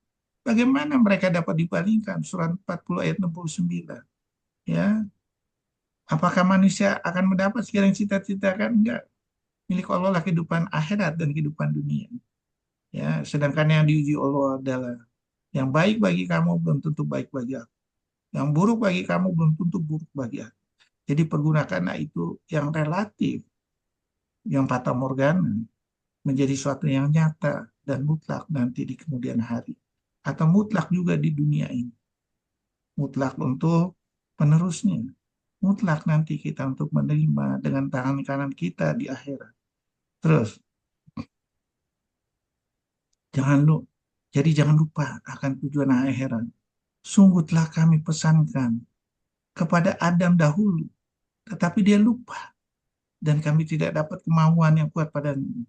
Bagaimana mereka dapat dibandingkan? Surat 40 ayat 69. Ya, apakah manusia akan mendapat segala yang cita-citakan? Enggak. Milik Allah lah kehidupan akhirat dan kehidupan dunia. Ya, sedangkan yang diuji Allah adalah yang baik bagi kamu belum tentu baik bagi aku. Yang buruk bagi kamu belum tentu buruk bagi aku. Jadi pergunakanlah itu yang relatif, yang fata morgana, menjadi suatu yang nyata dan mutlak nanti di kemudian hari. Atau mutlak juga di dunia ini. Mutlak untuk penerusnya. Mutlak nanti kita untuk menerima dengan tangan kanan kita di akhirat. Terus, jangan lupa akan tujuan akhirat. Sungguh telah kami pesankan kepada Adam dahulu, tetapi dia lupa dan kami tidak dapat kemauan yang kuat padanya.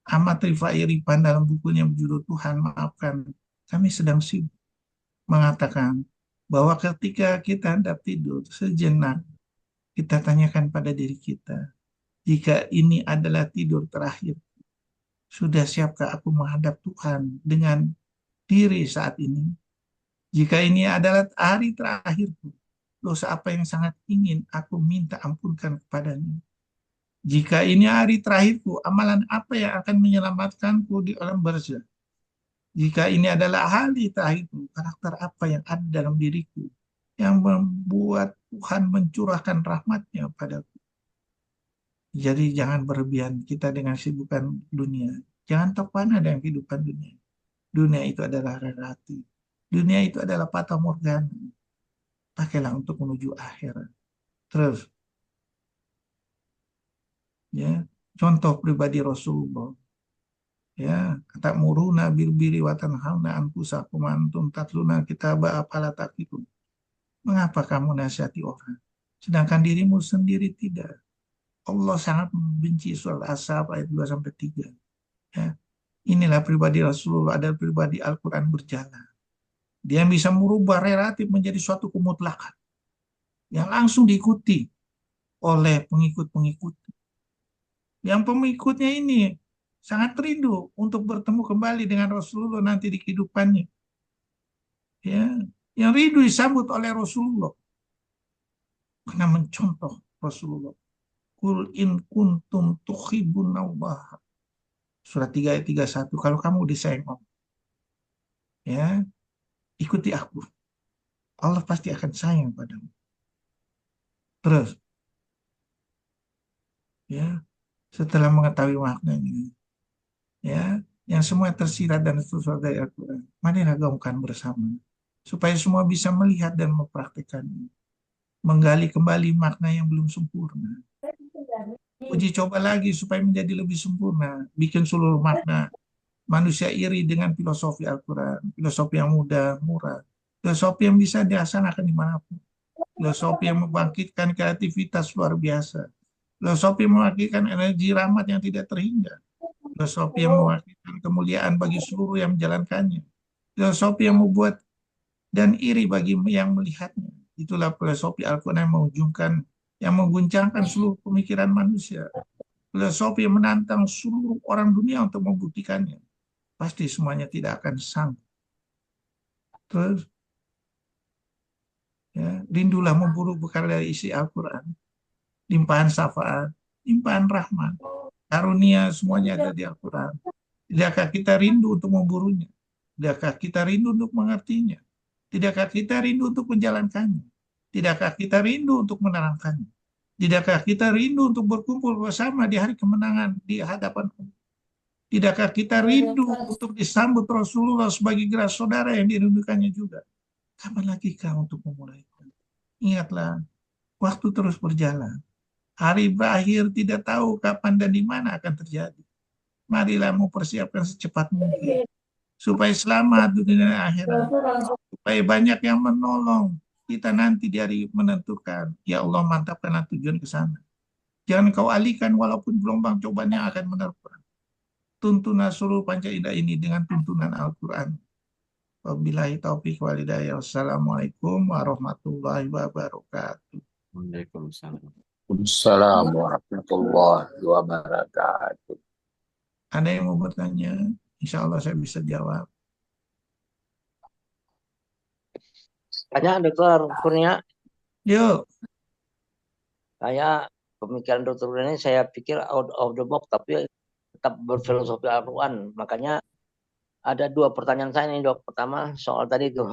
Ahmad Rifai Ripan dalam bukunya berjudul Tuhan Maafkan, kami sedang sibuk mengatakan bahwa ketika kita hendak tidur sejenak, kita tanyakan pada diri kita, jika ini adalah tidur terakhir, sudah siapkah aku menghadap Tuhan dengan diri saat ini? Jika ini adalah hari terakhirku, dosa apa yang sangat ingin aku minta ampunkan kepadanya? Jika ini hari terakhirku, amalan apa yang akan menyelamatkanku di alam barzah? Jika ini adalah hari terakhirku, karakter apa yang ada dalam diriku yang membuat Tuhan mencurahkan rahmatnya padaku? Jadi jangan berlebihan kita dengan sibukan dunia. Jangan terpana dengan kehidupan dunia. Dunia itu adalah relatif. Dunia itu adalah fata morgana. Pakailah untuk menuju akhirat. Terus, ya, contoh pribadi Rasulullah. Ya, kata muruna bil biri wa tanhauna anfusakum antum tatluna kitaba afala taqilun. Mengapa kamu nasihati orang sedangkan dirimu sendiri tidak? Allah sangat membenci surat As-Saf ayat 2 sampai 3. Ya. Inilah pribadi Rasulullah, adalah pribadi Al-Qur'an berjalan. Dia bisa merubah relatif menjadi suatu kemutlakan yang langsung diikuti oleh pengikut-pengikut. Yang pengikutnya ini sangat rindu untuk bertemu kembali dengan Rasulullah nanti di kehidupannya. Ya, yang rindu disambut oleh Rasulullah karena mencontoh Rasulullah. Kul in kuntum tuhibbunallah. Surat 3 ayat 31. Kalau kamu disayang Allah, ya, ikuti aku. Allah pasti akan sayang padamu. Terus, ya, setelah mengetahui maknanya, ya, yang semua tersirat dan sesuai dari Al-Quran, marilah gaungkan bersama. supaya semua bisa melihat dan mempraktikkannya, menggali kembali makna yang belum sempurna, uji coba lagi supaya menjadi lebih sempurna, bikin seluruh makna manusia iri dengan filosofi Al-Quran, filosofi yang mudah, murah, filosofi yang bisa dilaksanakan dimanapun, filosofi yang membangkitkan kreativitas luar biasa, filosofi yang membangkitkan energi rahmat yang tidak terhingga, filosofi yang membangkitkan kemuliaan bagi seluruh yang menjalankannya, filosofi yang membuat dan iri bagi yang melihatnya. Itulah filosofi Al-Quran yang mengujungkan, yang mengguncangkan seluruh pemikiran manusia. Filosofi yang menantang seluruh orang dunia untuk membuktikannya. Pasti semuanya tidak akan sanggup. Terus, ya, rindulah memburu bekal dari isi Al-Quran. Limpahan syafaat, limpahan rahmat, karunia semuanya ada di Al-Quran. Tidakkah kita rindu untuk memburunya? Tidakkah kita rindu untuk mengertinya? Tidakkah kita rindu untuk menjalankannya? Tidakkah kita rindu untuk menerangkannya? Tidakkah kita rindu untuk berkumpul bersama di hari kemenangan di hadapan Allah? Tidakkah kita rindu untuk disambut Rasulullah sebagai geras saudara yang dirindukannya juga? Kapan lagi kau untuk memulai? Ingatlah, waktu terus berjalan. Hari berakhir tidak tahu kapan dan di mana akan terjadi. Marilah mempersiapkan secepat mungkin supaya selamat di dunia dan akhirat, supaya banyak yang menolong kita nanti di hari menentukan. Ya Allah, mantapkanlah tujuan ke sana. Jangan kau alihkan walaupun gelombang cobaan yang akan menerpa. Tuntunlah seluruh panca indah ini dengan tuntunan Al-Quran. Wabillahi taufiq walhidayah. Wassalamualaikum warahmatullahi wabarakatuh. Waalaikumsalam. Assalamualaikum warahmatullahi wabarakatuh. Ada yang mau bertanya? Insya Allah saya bisa jawab. Tanya Dokter Kurnia, Yuk, saya pemikiran Dokter Kurnia ini saya pikir out of the box tapi tetap berfilosofi Al-Quran. Makanya ada dua pertanyaan saya nih Dok. Pertama soal tadi itu,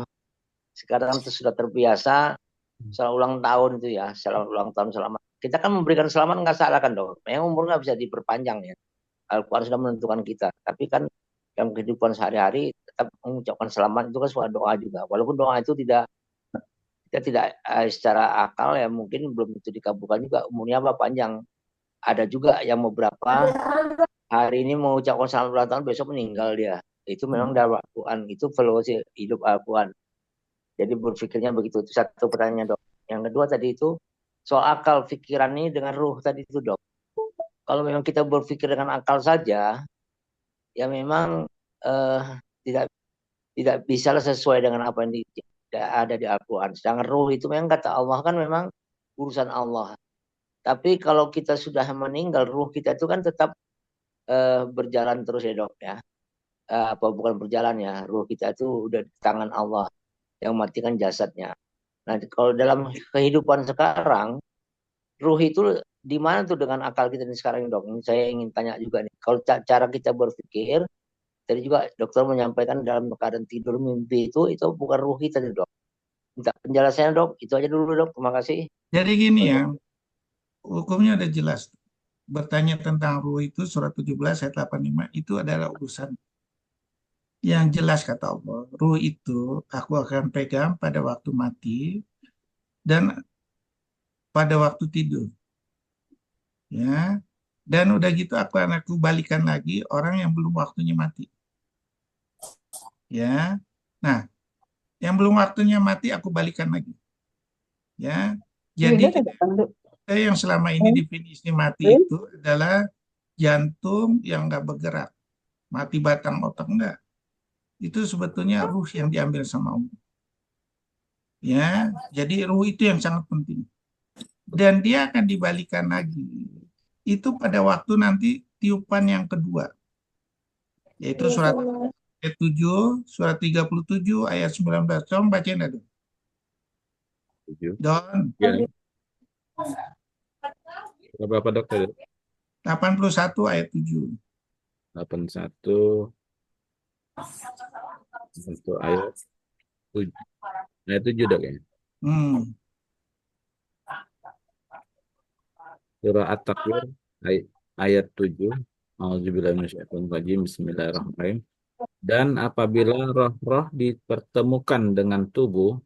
sekarang itu sudah terbiasa soal ulang tahun itu ya, soal ulang tahun selamat. Kita kan memberikan selamat nggak salah kan Dok. Memang umur nggak bisa diperpanjang ya. Al-Quran sudah menentukan kita. Tapi kan dalam kehidupan sehari-hari tetap mengucapkan selamat itu kan sebuah doa juga. Walaupun doa itu kita tidak secara akal ya mungkin belum tentu dikabulkan juga, umurnya apa panjang. Ada juga yang beberapa hari ini mengucapkan selamat ulang tahun besok meninggal dia. Itu memang dalam Al-Quran, itu filosofi hidup Al-Quran. Jadi berpikirnya begitu. Itu satu pertanyaan Dok. Yang kedua tadi itu soal akal pikiran ini dengan ruh tadi itu Dok. Kalau memang kita berpikir dengan akal saja, ya memang tidak tidak bisa sesuai dengan apa yang ada di Al-Quran. Sedangkan ruh itu memang kata Allah kan memang urusan Allah. Tapi kalau kita sudah meninggal, ruh kita itu kan tetap berjalan terus ya Dok ya. Apa bukan berjalan ya, ruh kita itu udah di tangan Allah yang matikan jasadnya. Nah, kalau dalam kehidupan sekarang, ruh itu di mana tuh dengan akal kita ini sekarang Dok? Ini saya ingin tanya juga nih. Kalau cara kita berpikir, tadi juga dokter menyampaikan dalam keadaan tidur mimpi itu bukan ruh kita nih Dok. Minta penjelasannya Dok. Itu aja dulu Dok. Terima kasih. jadi gini ya, hukumnya udah jelas. Bertanya tentang ruh itu surat 17 ayat 85 itu adalah urusan yang jelas kata Allah. Ruh itu aku akan pegang pada waktu mati dan pada waktu tidur. Ya. Dan udah gitu aku balikan lagi orang yang belum waktunya mati. Ya. Nah, yang belum waktunya mati aku balikan lagi. Ya. Jadi kita yang selama ini definisi mati itu adalah jantung yang nggak bergerak, mati batang otak enggak. Itu sebetulnya ruh yang diambil sama Allah. Ya, jadi ruh itu yang sangat penting. Dan dia akan dibalikan lagi. Itu pada waktu nanti tiupan yang kedua. Yaitu surat ayat 7, surat 37 ayat 19. Coba bacain ada. Tujuh. Don, Ya. Berapa Dokter? 81 ayat 7. 81 untuk ayat 7. Ayat 7 Dok ya. Surah At-Takwir ayat 7. A'udzubillahi minasyaitonir rajim. Bismillahirrahmanirrahim. Dan apabila roh-roh dipertemukan dengan tubuh,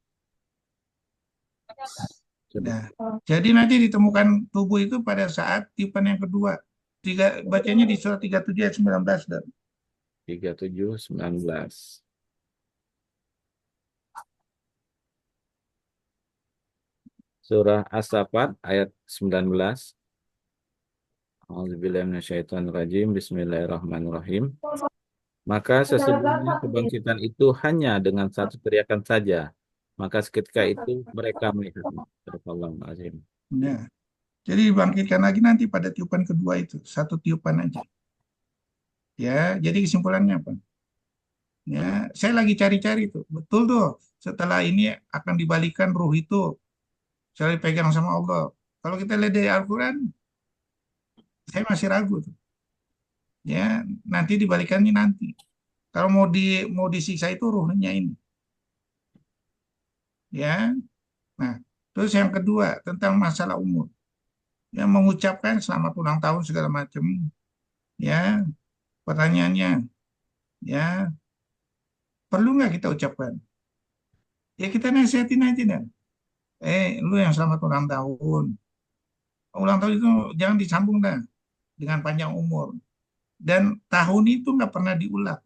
Nah, jadi nanti ditemukan tubuh itu pada saat tiupan yang kedua. Bacanya di surat 37 ayat 19. Dan 37:19. Surah As-Saffat ayat 19. A'udzubillahiminasyaitonirrajim. Bismillahirrahmanirrahim. Maka sesungguhnya kebangkitan itu hanya dengan satu teriakan saja. Maka seketika itu mereka melihatnya. Astagfirullahaladzim. nah, jadi dibangkitkan lagi nanti pada tiupan kedua itu, satu tiupan aja. Ya, jadi kesimpulannya apa? Ya, saya lagi cari-cari tuh. Betul tuh. Setelah ini akan dibalikan ruh itu, saya dipegang sama Allah. Kalau kita lihat dari Al-Quran, saya masih ragu tuh. Ya, nanti dibalikannya nanti. Kalau mau disiksa itu ruhnya ini. Ya, nah, terus yang kedua tentang masalah umur. Yang mengucapkan selamat ulang tahun segala macam. Ya, pertanyaannya, ya perlu nggak kita ucapkan? Ya kita nasihatin aja dah. Lu yang selamat ulang tahun. Ulang tahun itu jangan disambung dah dengan panjang umur. Dan tahun itu nggak pernah diulang.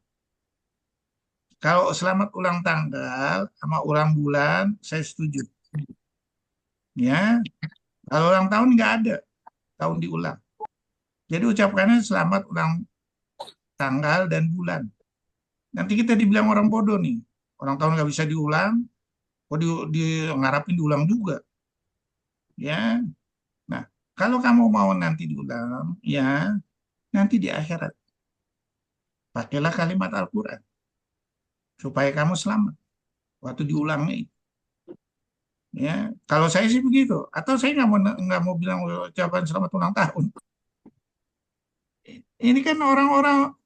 Kalau selamat ulang tanggal sama ulang bulan, saya setuju. Ya, kalau ulang tahun nggak ada tahun diulang. Jadi ucapkannya selamat ulang tanggal dan bulan. Nanti kita dibilang orang bodoh nih. Ulang tahun nggak bisa diulang, kok ngarapin diulang juga. Ya, nah kalau kamu mau nanti diulang, ya nanti di akhirat pakailah kalimat Al-Quran supaya kamu selamat waktu diulangnya itu. Ya, kalau saya sih begitu. Atau saya nggak mau bilang ucapan selamat ulang tahun. Ini kan orang-orang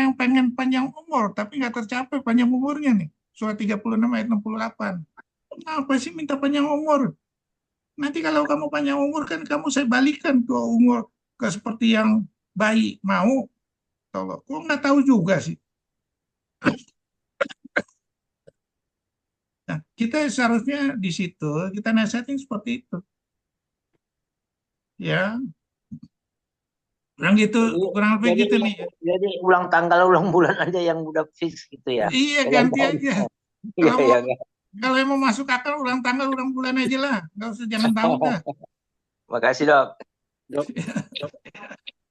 yang pengen panjang umur tapi nggak tercapai panjang umurnya nih. Surat 36 ayat 68. Kenapa sih minta panjang umur? Nanti kalau kamu panjang umur kan kamu saya balikan ke umur ke seperti yang bayi mau. Tolong, kok nggak tahu juga sih. Nah, kita seharusnya di situ kita nasihatin seperti itu. Ya, kurang gitu, kurang lebih Jadi, gitu nih ya. jadi ulang tanggal, ulang bulan aja yang udah fix gitu ya. Iya, Ulang ganti tahun. aja. Iya, Kalau iya, mau kalau yang mau masuk akal ulang tanggal, ulang bulan aja lah. Nggak usah jangan tahu dah. Makasih dok.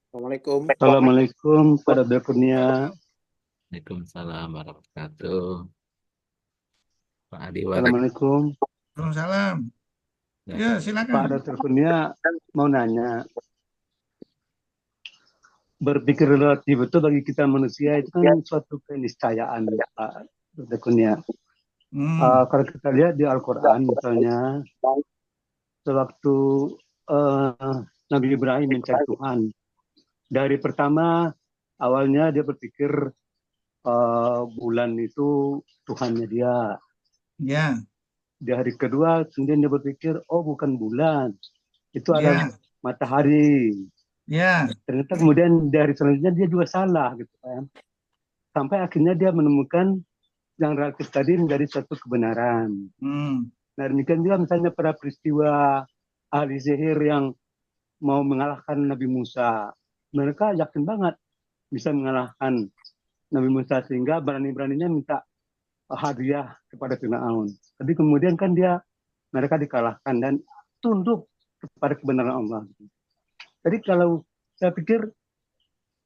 Assalamualaikum. Assalamualaikum pada berkurnia. Waalaikumsalam warahmatullahi wabarakatuh. Pak Adi Warak. Assalamualaikum. Waalaikumsalam. Ya, Pak silakan. Dr. Kurnia mau nanya. Berpikir relatif itu bagi kita manusia itu kan suatu keniscayaan, Pak Dr. Kurnia. Kalau kita lihat di Al-Quran misalnya, sewaktu Nabi Ibrahim mencari Tuhan, dari pertama awalnya dia berpikir bulan itu Tuhannya dia. Ya. Di hari kedua kemudian dia berpikir, oh bukan bulan, itu adalah matahari. Ya. Ternyata kemudian di hari selanjutnya dia juga salah gitu kan. Sampai akhirnya dia menemukan yang relatif tadi menjadi suatu kebenaran. Nah demikian juga misalnya pada peristiwa ahli sihir yang mau mengalahkan Nabi Musa. Mereka yakin banget bisa mengalahkan Nabi Musa sehingga berani-beraninya minta hadiah kepada Fir'aun. Tapi kemudian kan mereka dikalahkan dan tunduk kepada kebenaran Allah. Jadi kalau saya pikir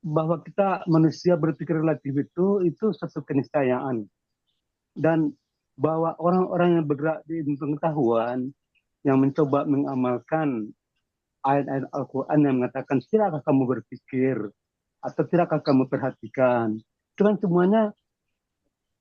bahwa kita manusia berpikir relatif itu satu keniscayaan. Dan bahwa orang-orang yang bergerak di pengetahuan yang mencoba mengamalkan ayat-ayat Al-Quran yang mengatakan tidakkah kamu berpikir atau tidakkah kamu perhatikan. Itu kan semuanya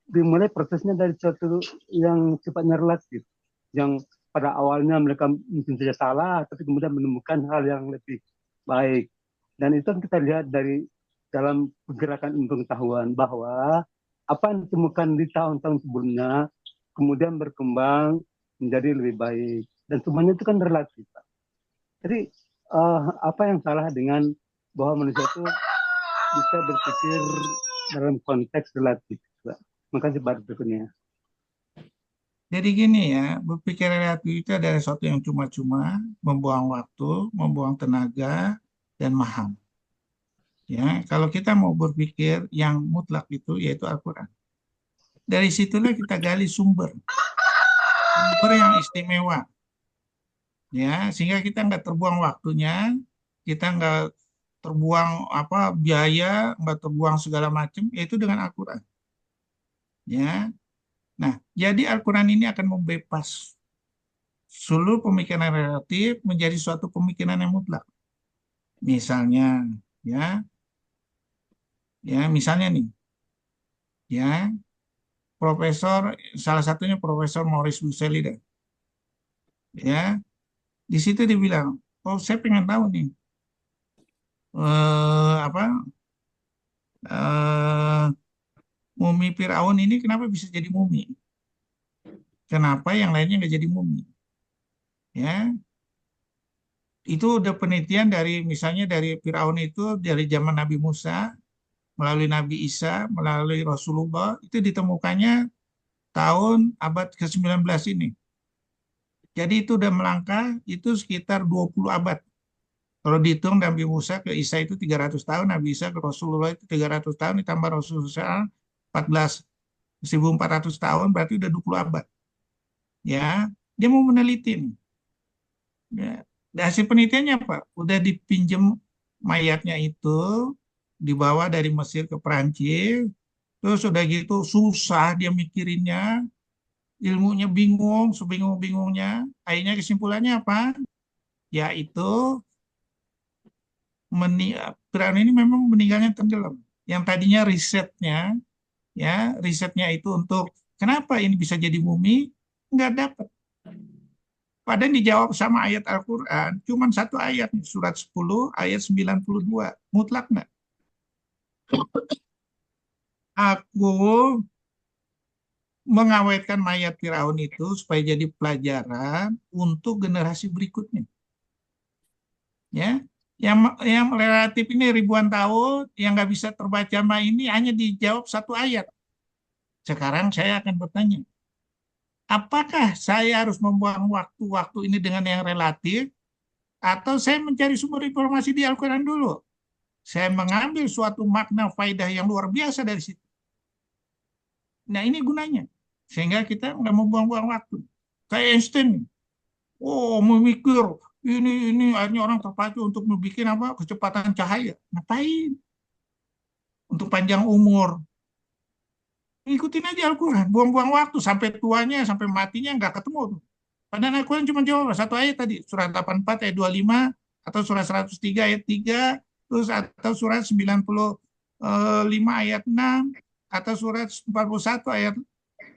dimulai prosesnya dari sesuatu yang sifatnya relatif. Yang pada awalnya mereka mungkin saja salah, tapi kemudian menemukan hal yang lebih baik. Dan itu kita lihat dari dalam pergerakan pengetahuan bahwa apa yang ditemukan di tahun-tahun sebelumnya kemudian berkembang menjadi lebih baik. Dan semuanya itu kan relatif. Jadi apa yang salah dengan bahwa manusia itu bisa berpikir dalam konteks relatif. Makasih Pak berikutnya. Jadi gini ya, berpikir relatif itu adalah sesuatu yang cuma-cuma, membuang waktu, membuang tenaga, dan mahal. Ya, kalau kita mau berpikir yang mutlak itu yaitu Al-Quran. Dari situlah kita gali sumber yang istimewa. Ya, sehingga kita nggak terbuang waktunya, kita nggak terbuang biaya, nggak terbuang segala macam, yaitu dengan Al-Quran. Ya, nah, jadi Al-Quran ini akan membebas seluruh pemikiran relatif menjadi suatu pemikiran yang mutlak. Misalnya, misalnya nih, ya, salah satunya Profesor Maurice Bucaille, ya, di situ dibilang, oh saya pengen tahu nih, eh, mumi Firaun ini kenapa bisa jadi mumi? Kenapa yang lainnya nggak jadi mumi? Ya, itu udah penelitian dari misalnya dari Firaun itu dari zaman Nabi Musa melalui Nabi Isa melalui Rasulullah itu ditemukannya tahun abad ke-19 ini. Jadi itu udah melangkah itu sekitar 20 abad. Kalau dihitung Nabi Musa ke Isa itu 300 tahun, Nabi Isa ke Rasulullah itu 300 tahun ditambah Rasulullah 14.400 tahun berarti udah 20 abad. Ya, dia mau meneliti nih. Ya. Dan hasil penelitiannya apa? Udah dipinjem mayatnya itu, dibawa dari Mesir ke Perancis, terus udah gitu susah dia mikirinnya, ilmunya bingung, sebingung-bingungnya. Akhirnya kesimpulannya apa? Yaitu Firaun ini memang meninggalnya tenggelam. Yang tadinya risetnya itu untuk kenapa ini bisa jadi mumi, nggak dapat. Padahal dijawab sama ayat Al-Quran, cuman satu ayat, surat 10, ayat 92. Mutlak nggak? Aku mengawetkan mayat Firaun itu supaya jadi pelajaran untuk generasi berikutnya. Ya, yang relatif ini ribuan tahun, yang nggak bisa terbaca ini hanya dijawab satu ayat. Sekarang saya akan bertanya, apakah saya harus membuang waktu-waktu ini dengan yang relatif, atau saya mencari sumber informasi di Al-Quran dulu? Saya mengambil suatu makna faidah yang luar biasa dari situ. Nah ini gunanya. Sehingga kita nggak membuang-buang waktu. Kayak Einstein. Oh memikir, ini akhirnya orang terpacu untuk membuat kecepatan cahaya. Ngapain? Untuk panjang umur. Ikutin aja Al-Quran. Buang-buang waktu sampai tuanya, sampai matinya nggak ketemu. Padahal Al-Quran cuma jawab satu ayat tadi. Surat 84 ayat 25, atau surat 103 ayat 3, terus atau surat 95 ayat 6, atau surat 41 ayat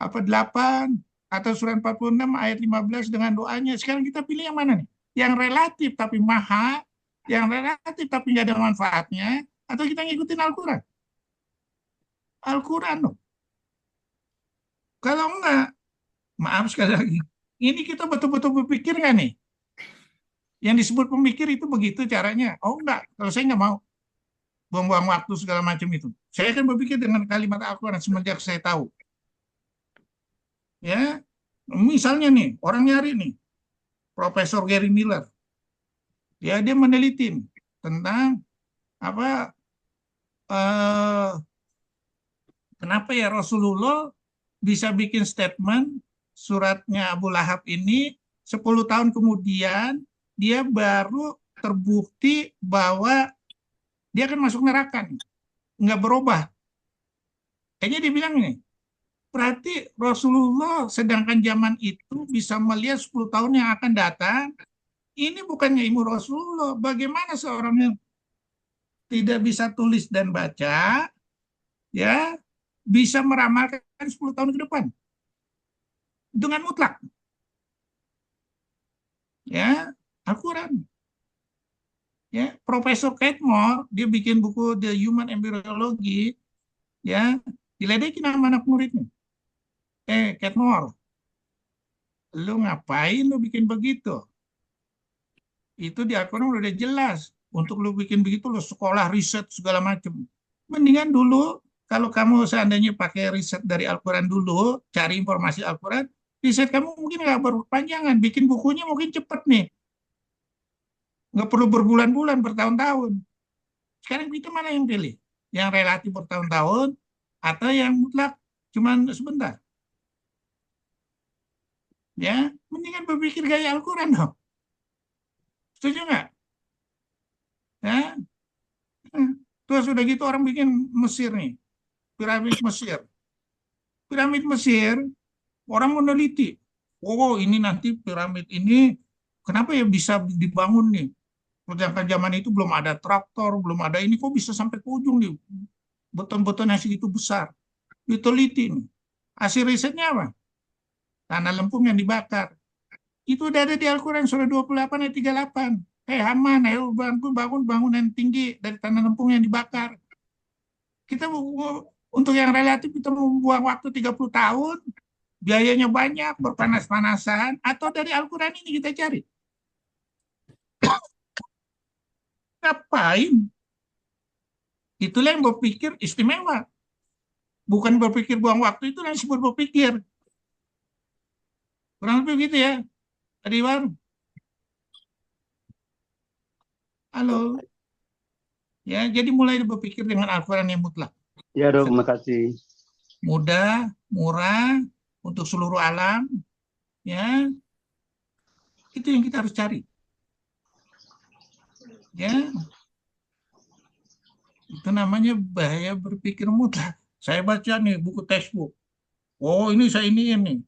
8, atau surat 46 ayat 15 dengan doanya. Sekarang kita pilih yang mana nih? Yang relatif tapi mahal, yang relatif tapi nggak ada manfaatnya, atau kita ngikutin Al-Quran? Al-Quran loh. Kalau enggak, maaf sekali lagi, ini kita betul-betul berpikir nggak nih? Yang disebut pemikir itu begitu caranya. Oh enggak, kalau saya nggak mau buang-buang waktu segala macam itu. Saya akan berpikir dengan kalimat Al-Quran semenjak saya tahu. Ya, misalnya nih, orang nyari nih, Profesor Gary Miller. Ya, dia meneliti tentang kenapa ya Rasulullah bisa bikin statement suratnya Abu Lahab ini 10 tahun kemudian dia baru terbukti bahwa dia akan masuk neraka, nggak berubah. Kayaknya dia bilang nih, berarti Rasulullah sedangkan zaman itu bisa melihat 10 tahun yang akan datang. Ini bukannya ilmu Rasulullah. Bagaimana seorang yang tidak bisa tulis dan baca, ya, bisa meramalkan 10 tahun ke depan dengan mutlak? Ya, Al-Quran. Ya, Profesor Catmore dia bikin buku The Human Embryology, ya, diledekin sama anak muridnya. Catmore, lu ngapain lu bikin begitu? Itu di Al-Quran udah jelas. Untuk lu bikin begitu, lu sekolah, riset, segala macam. Mendingan dulu Kalau kamu seandainya pakai riset dari Al-Quran dulu, cari informasi Al-Quran, riset kamu mungkin nggak berkepanjangan, bikin bukunya mungkin cepet nih, nggak perlu berbulan-bulan, bertahun-tahun. Sekarang kita mana yang pilih? Yang relatif bertahun-tahun atau yang mutlak cuman sebentar? Ya, mendingan berpikir gaya Al-Quran dong. Setuju nggak? Ya, terus udah gitu orang bikin Mesir nih, piramid Mesir. Piramid Mesir, orang meneliti. Oh, ini nanti piramid ini kenapa ya bisa dibangun nih? Sedangkan zaman itu belum ada traktor, belum ada ini, kok bisa sampai ke ujung nih? Beton-beton yang segitu besar. Diteliti nih. Hasil risetnya apa? Tanah lempung yang dibakar. Itu udah ada di Al-Quran surah 28 ayat 38. Haman, ayo bangun bangunan tinggi dari tanah lempung yang dibakar. Kita untuk yang relatif kita membuang waktu 30 tahun, biayanya banyak, berpanas-panasan, atau dari Al-Quran ini kita cari. Ngapain? Itulah yang berpikir istimewa. Bukan berpikir buang waktu, itu yang disebut berpikir. Kurang lebih gitu ya. Tadi Iwan. Halo. Ya, jadi mulai berpikir dengan Al-Quran yang mutlak. Ya dok, terima kasih. Mudah, murah, untuk seluruh alam. Ya, itu yang kita harus cari. Ya, itu namanya bahaya berpikir mutlak. Saya baca nih buku textbook. Oh, ini saya ini.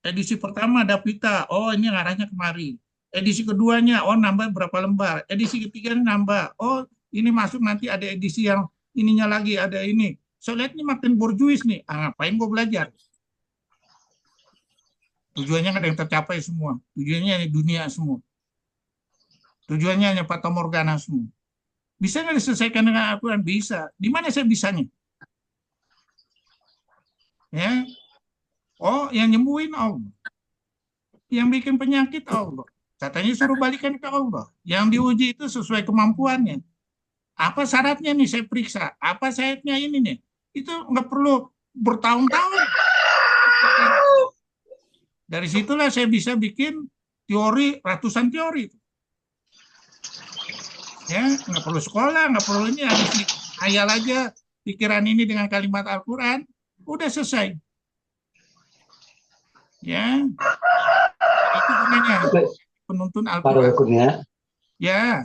Edisi pertama ada pita. Oh, ini arahnya kemari. Edisi keduanya, oh nambah berapa lembar. Edisi ketiganya nambah. Oh, ini masuk nanti ada edisi yang ininya lagi, ada ini. Saya lihat ini makin borjuis nih. Ah, ngapain gue belajar? Tujuannya ada yang tercapai semua. Tujuannya dunia semua. Tujuannya hanya Fata Morgana semua. Bisa nggak diselesaikan dengan Al-Quran? Bisa. Di mana saya bisanya? Ya. Oh, yang nyembuhin Allah. Yang bikin penyakit Allah. Katanya suruh balikan ke Allah. Yang diuji itu sesuai kemampuannya. Apa syaratnya nih saya periksa? Apa syaratnya ini nih? Itu nggak perlu bertahun-tahun. Dari situlah saya bisa bikin teori, ratusan teori. Ya, nggak perlu sekolah, nggak perlu ini, hayal aja pikiran ini dengan kalimat Al-Quran, udah selesai. Ya, itu gunanya penuntun Pak Al-Quran. Kurnia, Ya,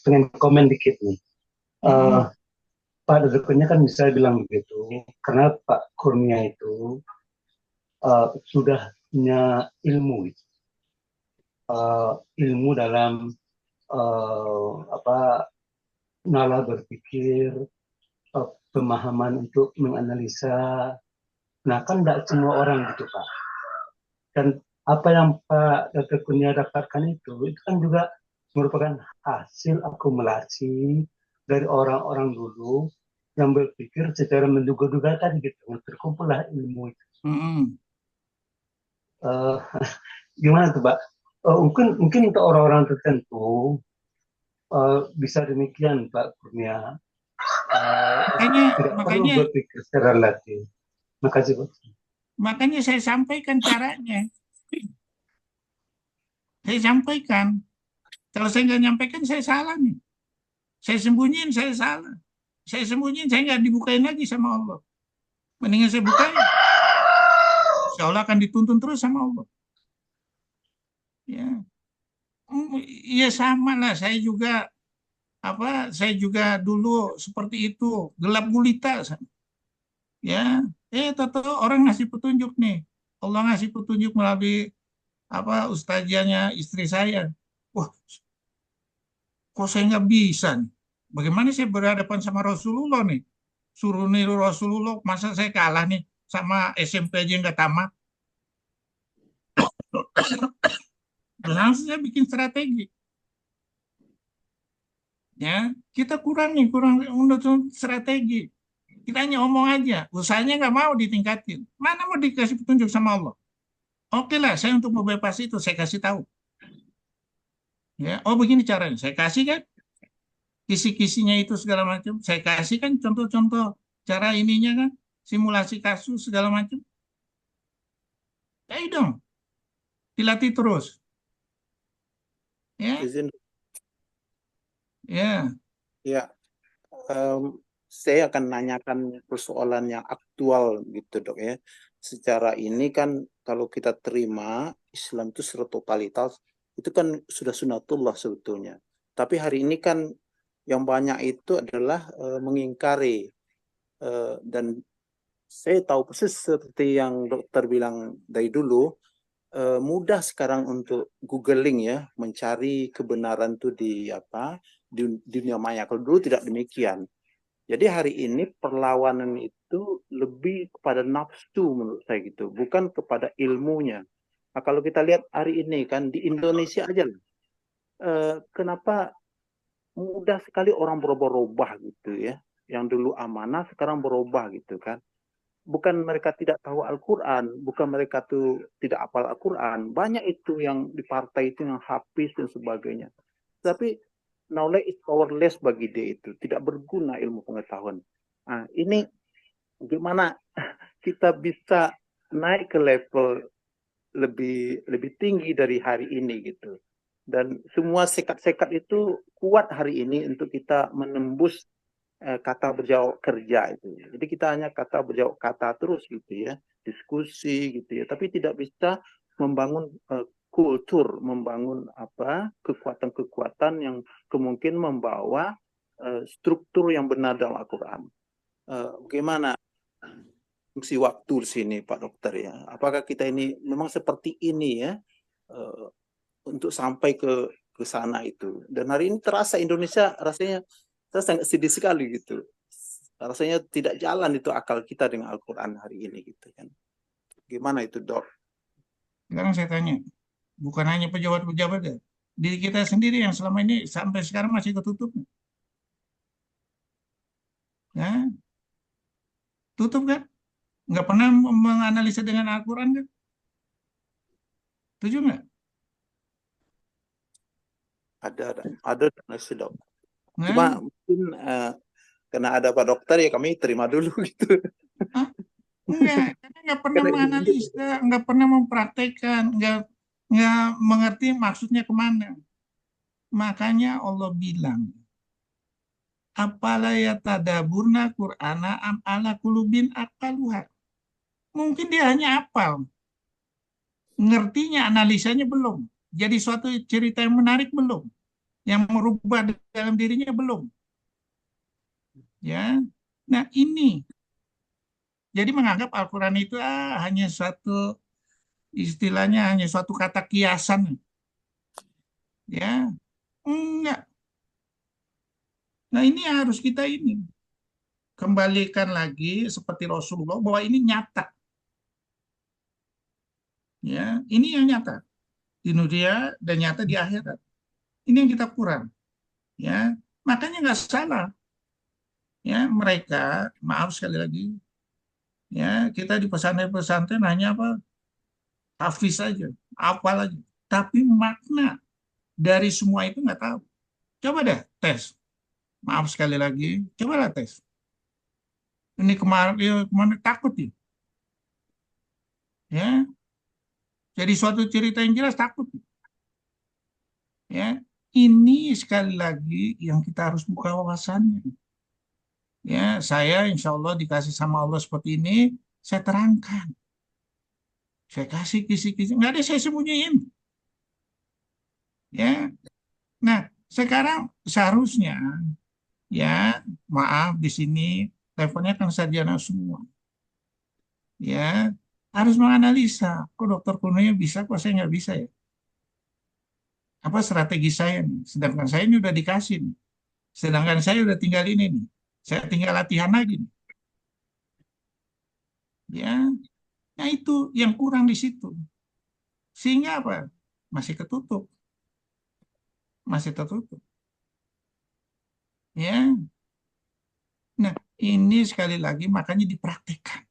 pengen komen dikit nih. Pak Kurnia kan bisa bilang begitu, karena Pak Kurnia itu sudah punya ilmu, ilmu dalam nalar berpikir, pemahaman untuk menganalisa. Nah, kan tidak semua orang gitu, Pak. Dan apa yang Pak Dr. Kurnia dapatkan itu kan juga merupakan hasil akumulasi dari orang-orang dulu yang berpikir secara menduga-duga tadi gitu. Terkumpullah ilmu itu. Gimana tuh, Pak? Mungkin untuk orang-orang tertentu bisa demikian, Pak Kurnia. makanya berpikir secara relatif. Makasih, Pak. Makanya saya sampaikan caranya. Saya sampaikan. Kalau saya nggak nyampaikan, saya salah nih. Saya sembunyiin, saya salah. Saya sembunyiin, saya nggak dibukain lagi sama Allah. Mendingan saya bukain. Insya Allah akan dituntun terus sama Allah. Ya, ya sama lah. Saya juga dulu seperti itu, gelap gulita. Ya, tahu orang ngasih petunjuk nih. Allah ngasih petunjuk melalui ustazahnya istri saya. Wah, kok saya nggak bisa nih? Bagaimana saya berhadapan sama Rasulullah nih? Suruh niru Rasulullah, masa saya kalah nih sama SMP aja nggak tamat? Langsung saya bikin strategi. Ya, kita kurang menurut strategi. Kita hanya omong aja, usahanya nggak mau ditingkatin. Mana mau dikasih petunjuk sama Allah? Oke lah, saya untuk membebas itu, saya kasih tahu. Ya, oh begini caranya, saya kasih kan. kisi-kisinya itu segala macam. Saya kasih kan contoh-contoh cara ininya kan, simulasi kasus segala macam. Ayo dong, dilatih terus. Ya, Izin, ya. ya, saya akan nanyakan persoalan yang aktual gitu dok ya. Secara ini kan kalau kita terima Islam itu secara totalitas, itu kan sudah sunatullah sebetulnya. Tapi hari ini kan yang banyak itu adalah mengingkari, dan saya tahu persis seperti yang dokter bilang dari dulu, mudah sekarang untuk googling ya, mencari kebenaran itu di di dunia maya. Kalau dulu tidak demikian. Jadi hari ini perlawanan itu lebih kepada nafsu menurut saya gitu, bukan kepada ilmunya. Nah, kalau kita lihat hari ini kan di Indonesia aja, kenapa mudah sekali orang berubah-ubah gitu ya. Yang dulu amanah sekarang berubah gitu kan. Bukan mereka tidak tahu Al-Quran, bukan mereka tuh tidak hafal Al-Quran. Banyak itu yang di partai itu yang hafiz dan sebagainya. Tapi knowledge is powerless bagi dia itu. Tidak berguna ilmu pengetahuan. Nah, ini gimana kita bisa naik ke level lebih tinggi dari hari ini gitu. Dan semua sekat-sekat itu kuat hari ini untuk kita menembus kata berjawab kerja itu. Jadi kita hanya kata berjawab kata terus gitu ya, diskusi gitu ya, tapi tidak bisa membangun kultur, membangun kekuatan-kekuatan yang kemungkinan membawa struktur yang benar dalam Al-Quran. Bagaimana fungsi waktu di sini Pak Dokter ya? Apakah kita ini memang seperti ini ya untuk sampai ke sana itu? Dan hari ini terasa Indonesia rasanya saya sangat sedih sekali gitu. Rasanya tidak jalan itu akal kita dengan Al-Quran hari ini gitu kan. Gimana itu dok? Sekarang saya tanya, bukan hanya pejabat-pejabat ya, diri kita sendiri yang selama ini sampai sekarang masih ketutup. Ya, tutup kan? Nggak pernah menganalisa dengan Al-Quran kan? Setuju nggak? Ada nasi dok. Nah, Cuma mungkin karena ada Pak Dokter ya kami terima dulu gitu. enggak, karena nggak pernah Karena menganalisa, nggak pernah mempraktekkan, nggak mengerti maksudnya kemana. Makanya Allah bilang, apala yatadaburna Qur'ana am ala kulubin aqaluha. Mungkin dia hanya apal, ngertinya, analisanya belum. Jadi suatu cerita yang menarik belum, yang merubah dalam dirinya belum. Ya, nah ini. Jadi menganggap Al-Quran itu hanya suatu istilahnya hanya suatu kata kiasan. Ya, enggak. Nah ini harus kita ini kembalikan lagi seperti Rasulullah bahwa ini nyata. Ya, ini yang nyata di dunia dan nyata di akhirat. Ini yang kita kurang. Ya, makanya nggak salah. Ya, mereka maaf sekali lagi. Ya, kita di pesantren-pesantren hanya hafiz saja, apal aja. Tapi makna dari semua itu nggak tahu. Coba deh tes. Maaf sekali lagi, cobalah tes. Ini kemarin takut ya. Ya, jadi suatu cerita yang jelas takut. Ya, ini sekali lagi yang kita harus buka wawasannya. Ya, saya insya Allah dikasih sama Allah seperti ini, saya terangkan. Saya kasih kisi-kisi, nggak ada saya sembunyiin. Ya, nah sekarang seharusnya ya maaf di sini levelnya kan sarjana semua. Ya, harus menganalisa. Kok dokter Kurnia bisa, kok saya nggak bisa ya? Apa strategi saya nih? Sedangkan saya ini udah dikasih nih. Sedangkan saya udah tinggal ini nih. Saya tinggal latihan lagi nih. Ya, nah itu yang kurang di situ. Sehingga apa? Masih ketutup. Masih tertutup. Ya. Nah, ini sekali lagi makanya dipraktikkan.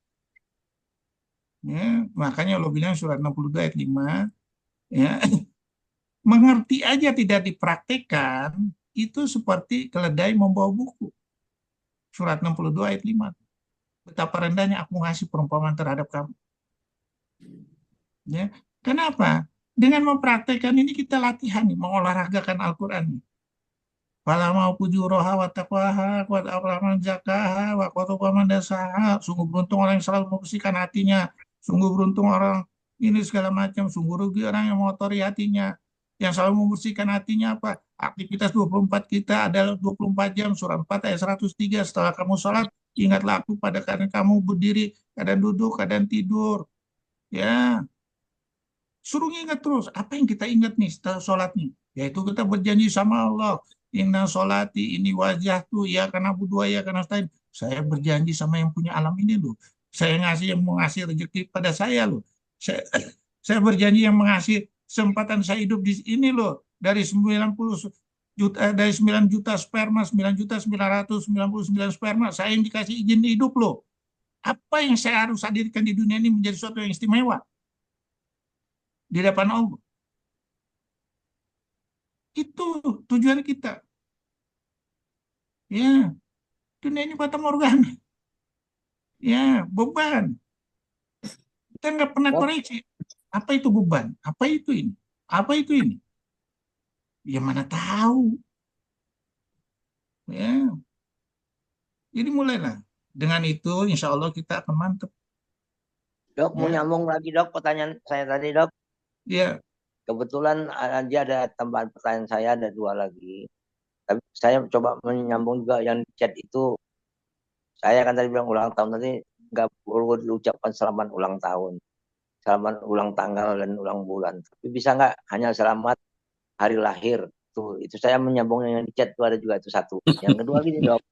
Ya, makanya Allah bilang surat 62 ayat 5, ya, mengerti aja tidak dipraktikkan, itu seperti keledai membawa buku. Surat 62 ayat 5. Betapa rendahnya aku ngasih perumpamaan terhadap kamu. Ya. Kenapa? Dengan mempraktekkan ini kita latihan nih, mengolahragakan Al-Quran. Fala mau fujuraha wa taqwaha wa abraman zakaha wa qadaba man dasaha. Sungguh beruntung orang yang selalu membersihkan hatinya. Sungguh beruntung orang ini segala macam. Sungguh rugi orang yang mengotori hatinya. Yang selalu membersihkan hatinya apa? Aktivitas 24 kita adalah 24 jam. Surah 4 ayat 103. Setelah kamu sholat, ingatlah aku pada keadaan kamu berdiri, keadaan duduk, keadaan tidur. Ya, suruh ingat terus. Apa yang kita ingat nih setelah sholat nih? Yaitu kita berjanji sama Allah. Inna sholati ini wajah tuh ya karena berdua ya karena stain. Saya berjanji sama yang punya alam ini loh. Saya ngasih yang mengasih rezeki pada saya loh. Saya, saya berjanji yang mengasih kesempatan saya hidup di ini loh. Dari 90 juta, dari 9 juta sperma, 9 juta 999 sperma, saya yang dikasih izin hidup loh. Apa yang saya harus hadirkan di dunia ini menjadi sesuatu yang istimewa di depan Allah. Itu tujuan kita. Ya, dunia ini fata morgana. Ya, beban. Kita nggak pernah koreksi. Apa itu beban? Apa itu ini? Apa itu ini? Ya mana tahu. Ya, jadi mulailah. Dengan itu, insya Allah kita akan mantap. Dok, mau Ya. nyambung lagi dok pertanyaan saya tadi dok. Ya, Kebetulan dia ada tambahan pertanyaan saya ada 2 lagi. Tapi saya coba menyambung juga yang di chat itu. Saya kan tadi bilang ulang tahun tadi nggak perlu diucapkan selamat ulang tahun, selamat ulang tanggal dan ulang bulan. Tapi bisa nggak hanya selamat hari lahir? Tuh, itu saya menyambung yang di chat itu ada juga itu satu. Yang kedua gini dok,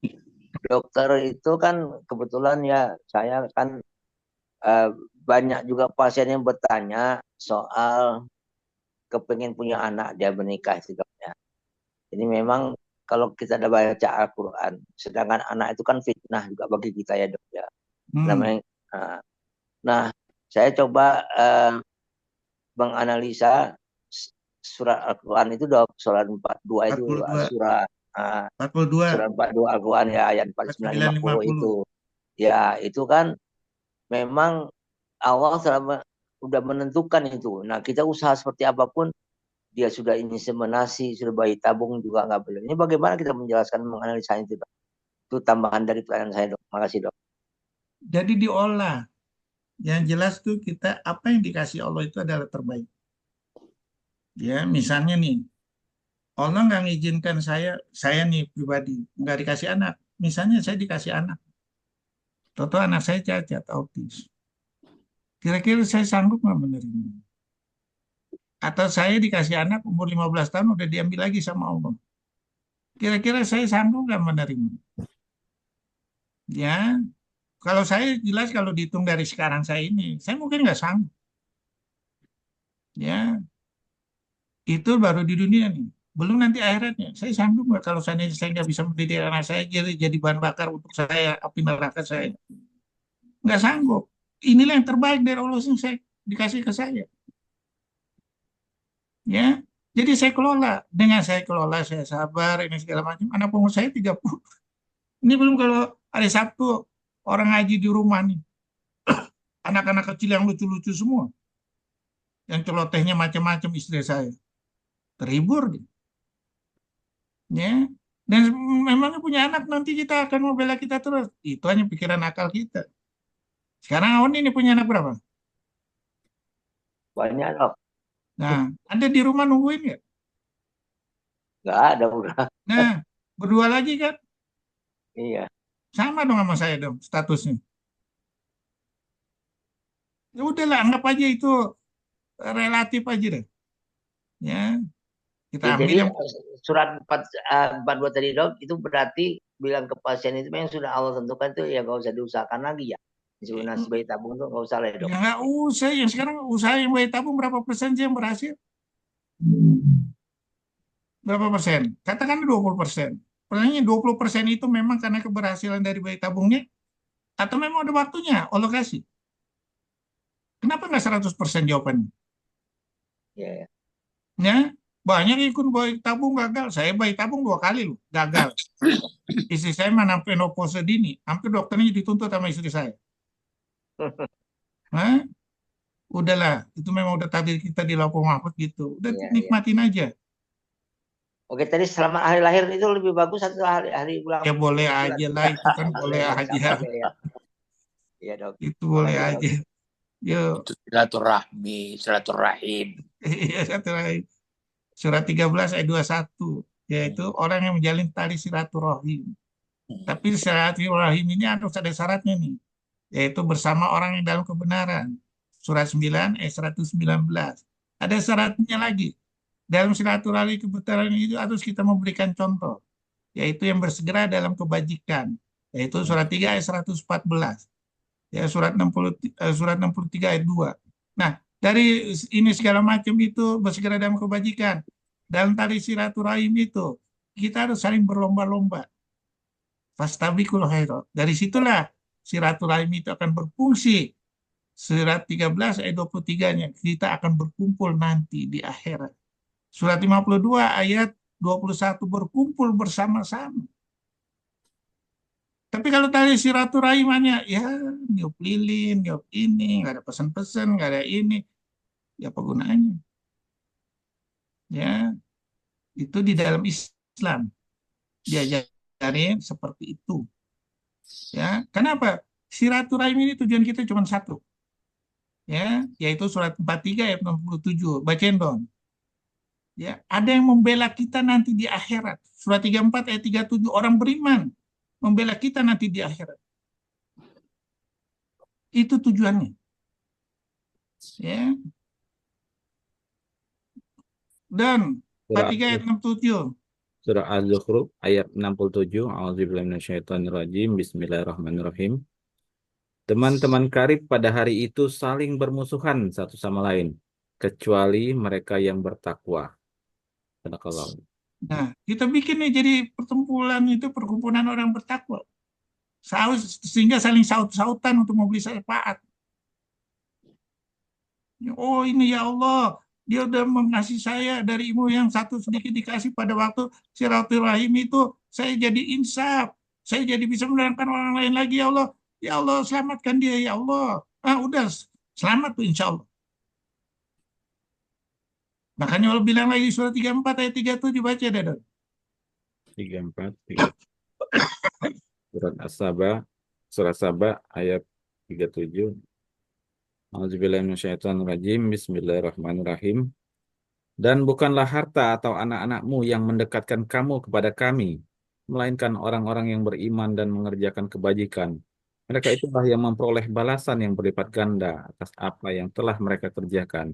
dokter itu kan kebetulan ya saya kan banyak juga pasien yang bertanya soal kepengen punya anak dia menikah itu doknya. Jadi memang kalau kita ada baca Al-Quran, sedangkan anak itu kan fitnah juga bagi kita ya dok ya. Namanya, nah saya coba menganalisa surat Al-Quran itu dok, surat 42 itu 42. surat 42. surat 42 Al-Quran ya ayat 49 50 itu. Ya, itu kan memang Allah sudah menentukan itu. Nah, kita usaha seperti apapun dia sudah inseminasi, sudah bayi tabung juga nggak boleh. Ini bagaimana kita menjelaskan menganalisa itu, dok? Itu tambahan dari pertanyaan saya, dok. Makasih, dok. Jadi diolah. Yang jelas tuh kita apa yang dikasih Allah itu adalah terbaik. Ya, misalnya nih, Allah nggak mengizinkan saya nih pribadi nggak dikasih anak. Misalnya saya dikasih anak, toto anak saya cacat, autis. Kira-kira saya sanggup nggak menerima? Atau saya dikasih anak umur 15 tahun udah diambil lagi sama Allah. Kira-kira saya sanggup nggak menerima? Ya, kalau saya jelas kalau dihitung dari sekarang saya mungkin nggak sanggup. Ya, itu baru di dunia nih. Belum nanti akhiratnya. Saya sanggup nggak kalau saya nggak bisa mendidik anak saya jadi bahan bakar untuk saya api neraka saya. Nggak sanggup. Inilah yang terbaik dari Allah yang saya dikasih ke saya. Ya, jadi saya kelola. Dengan saya kelola, saya sabar, ini segala macam. Anak umur saya 30. Ini belum kalau hari Sabtu orang ngaji di rumah nih. Anak-anak kecil yang lucu-lucu semua. Yang celotehnya macam-macam istri saya. Terhibur dia. Ya. Dan memang punya anak nanti kita akan membela kita terus. Itu hanya pikiran akal kita. Sekarang Awan ini punya anak berapa? Banyak, dok. Nah, ada di rumah nungguin nggak? Nggak ada udah. Nah, berdua lagi kan? Iya. Sama dong sama saya dong statusnya. Ya udahlah, anggap aja itu relatif aja deh. Ya, kita Ya, ambil jadi yang surat 42 tadi, dok, itu berarti bilang ke pasien itu yang sudah Allah tentukan itu ya nggak usah diusahakan lagi ya. Inseminasi bayi tabung itu nggak usah lah ya, dok. ya nggak usah. Yang sekarang usaha yang bayi tabung berapa persen sih yang berhasil? Berapa persen? Katakan 20%. Pertanyaannya 20% itu memang karena keberhasilan dari bayi tabungnya atau memang ada waktunya Allah kasih? Kenapa nggak 100% jawabannya? Ya, ya. Ya, Banyak yang ikut bayi tabung gagal. Saya bayi tabung 2 kali loh, gagal. Istri saya mana menopause dini. Hampir dokternya dituntut sama istri saya. Hah? Udahlah, itu memang udah takdir kita di lauqul mahfuz gitu. Udah Iya, iya. nikmatin aja. Oke, tadi selamat hari lahir itu lebih bagus atau hari ulang Ya boleh bulan? aja lah, itu kan boleh Boleh, aja. sama aja ya. Iya, Dok. Itu boleh Makasih, Dok. aja. Yuk. Itu silaturahmi, silaturahim. Iya, satu lagi. Surat 13 ayat 21, yaitu orang yang menjalin tali silaturahim. Tapi silaturahim ini harus ada syaratnya nih, yaitu bersama orang yang dalam kebenaran. Surat 9 ayat 119. Ada syaratnya lagi. Dalam silaturahmi kebenaran itu harus kita memberikan contoh, yaitu yang bersegera dalam kebajikan, yaitu surat 3 ayat 114. Ya, surat 63 ayat 2. Nah, dari ini segala macam itu bersegera dalam kebajikan. Dalam tali silaturahim itu kita harus saling berlomba-lomba. Fastabiqul khairat. Dari situlah silaturahim itu akan berfungsi. Surat 13 ayat 23-nya kita akan berkumpul nanti di akhirat. Surat 52 ayat 21 berkumpul bersama-sama. Tapi kalau tali silaturahimnya ya niup lilin, niup ini, nggak ada pesan-pesan, nggak ada ini, ya apa gunanya? Ya, itu di dalam Islam diajarin seperti itu. Ya, kenapa? Silaturahim ini tujuan kita cuma satu. Ya, yaitu surat 43 ayat 67. Bacain dong. Ya, ada yang membela kita nanti di akhirat. Surat 34 ayat 37, orang beriman membela kita nanti di akhirat. Itu tujuannya. Ya. Dan 43 ayat 67. Surah Az-Zukhruf ayat 67. A'udzubillahi minasyaitonirrajim. Bismillahirrahmanirrahim. Teman-teman karib pada hari itu saling bermusuhan satu sama lain, kecuali mereka yang bertakwa. Sadaqallah. Nah, kita bikin nih jadi perkumpulan orang bertakwa. Sehingga saling saut-sautan untuk membeli syafaat. Oh ini ya Allah, dia udah mengasihi saya dari ilmu yang satu sedikit dikasih pada waktu silaturahim itu, saya jadi insaf. Saya jadi bisa menerangkan orang lain lagi ya Allah. Ya Allah, selamatkan dia ya Allah. Ah udah, selamat tuh insya Allah. Makanya Allah bilang lagi surat 34 ayat 37, baca dah. 34. Surat As-Saba, surat Saba ayat 37. A'udzubillahi minasyaitonirrajim. Bismillahirrahmanirrahim. Dan bukanlah harta atau anak-anakmu yang mendekatkan kamu kepada kami, melainkan orang-orang yang beriman dan mengerjakan kebajikan. Mereka itulah yang memperoleh balasan yang berlipat ganda atas apa yang telah mereka kerjakan.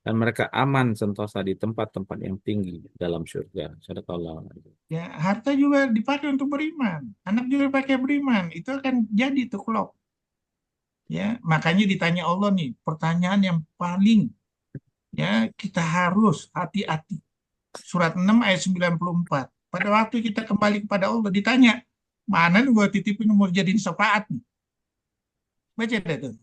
Dan mereka aman sentosa di tempat-tempat yang tinggi dalam surga. Sadaqallahu adzim. Ya, harta juga dipakai untuk beriman. Anak juga pakai beriman. Itu akan jadi tuh klop. Ya, makanya ditanya Allah nih, pertanyaan yang paling ya kita harus hati-hati. Surat 6 ayat 94. Pada waktu kita kembali kepada Allah ditanya, mana nih gua titipin umur jadiin syafaat nih. Baca deh tuh.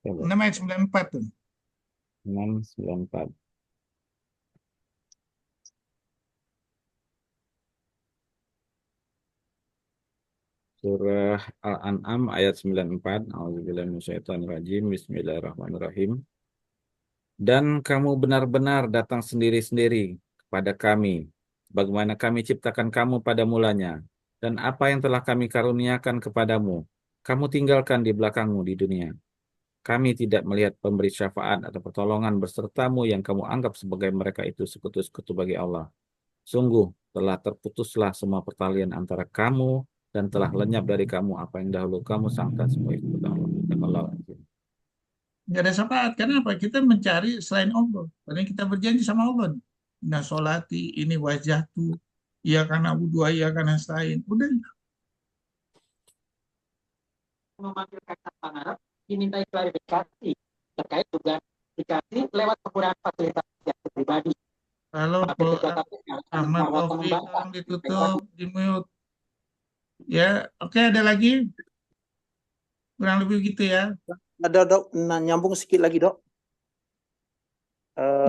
6 ayat 94 tuh. 694. Surah Al-An'am ayat 94. A'udzubillahi minasyaitonirrajim. Bismillahirrahmanirrahim. Dan kamu benar-benar datang sendiri-sendiri kepada kami, bagaimana kami ciptakan kamu pada mulanya, dan apa yang telah kami karuniakan kepadamu, kamu tinggalkan di belakangmu di dunia. Kami tidak melihat pemberi syafaat atau pertolongan bersertamu yang kamu anggap sebagai mereka itu sekutu-sekutu bagi Allah. Sungguh telah terputuslah semua pertalian antara kamu dan telah lenyap dari kamu apa yang dahulu kamu sangka semua itu kepada Allah. Nggak ada syafaat. Kenapa? Kita mencari selain Allah. Padahal kita berjanji sama Allah. Nah, sholati, ini wajahtu. Iya karena dua, iya karena selain. Udah. Memanggil kata pengarap, dimintai klarifikasi terkait juga dikasih lewat penggunaan fasilitas pribadi. Kalau Ahmad Taufik tolong ditutup, di mute. Ya, oke, ada lagi? Kurang lebih gitu ya. Ada dok, nyambung sedikit lagi dok.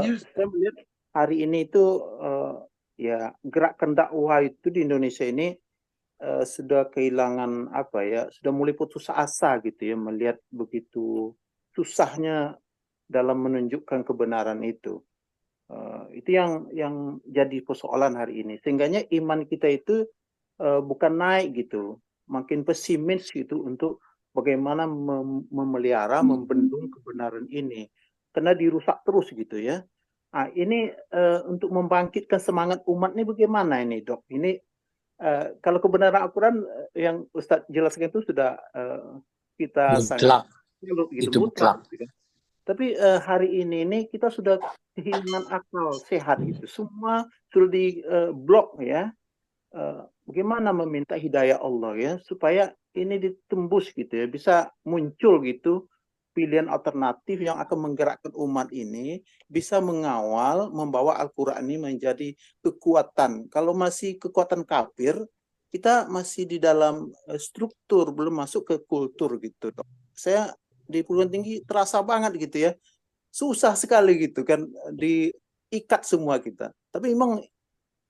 saya melihat hari ini itu ya gerakan dakwah itu di Indonesia ini sudah kehilangan apa ya, sudah mulai putus asa gitu ya, melihat begitu susahnya dalam menunjukkan kebenaran itu. Itu yang jadi persoalan hari ini. Sehingganya iman kita itu bukan naik gitu, makin pesimis gitu untuk bagaimana memelihara, membendung kebenaran ini, karena dirusak terus gitu ya. Nah, ini untuk membangkitkan semangat umat ini bagaimana ini, Dok? Ini kalau kebenaran Al-Quran yang Ustadz jelaskan itu sudah kita sangat Mutlak. gitu, Itu mutlak mutlak. gitu kan. Tapi hari ini kita sudah kehilangan akal sehat gitu. Semua sudah di blok ya. Bagaimana meminta hidayah Allah ya supaya ini ditembus gitu ya, bisa muncul gitu pilihan alternatif yang akan menggerakkan umat ini bisa mengawal, membawa Al-Quran ini menjadi kekuatan. Kalau masih kekuatan kafir, kita masih di dalam struktur, belum masuk ke kultur gitu. Saya di perguruan tinggi terasa banget gitu ya, susah sekali gitu kan, diikat semua kita. Tapi memang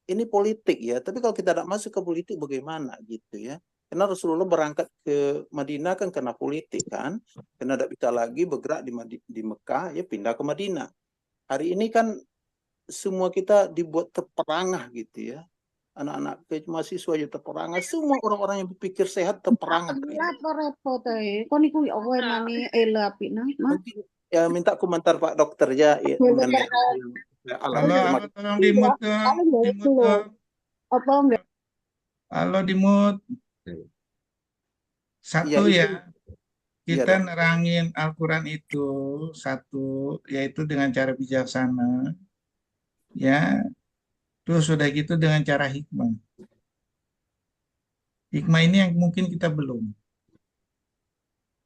ini politik ya, tapi kalau kita tidak masuk ke politik bagaimana gitu ya. Karena Rasulullah berangkat ke Madinah kan karena politik kan, karena tidak bisa lagi bergerak di Mekah, ya pindah ke Madinah. Hari ini kan semua kita dibuat terperangah gitu ya. Anak-anak mahasiswa juga terperangah, semua orang-orang yang berpikir sehat terperangah. Repot kok niku ya Allah nani apik nang. Mungkin ya minta komentar Pak Dokter ya, mengenai Halo, tolong dimut dong. Apa enggak? Halo, dimut. Satu ya, kita nerangin Al-Quran itu satu, yaitu dengan cara bijaksana, ya. Terus sudah gitu dengan cara hikmah. Hikmah ini yang mungkin kita belum.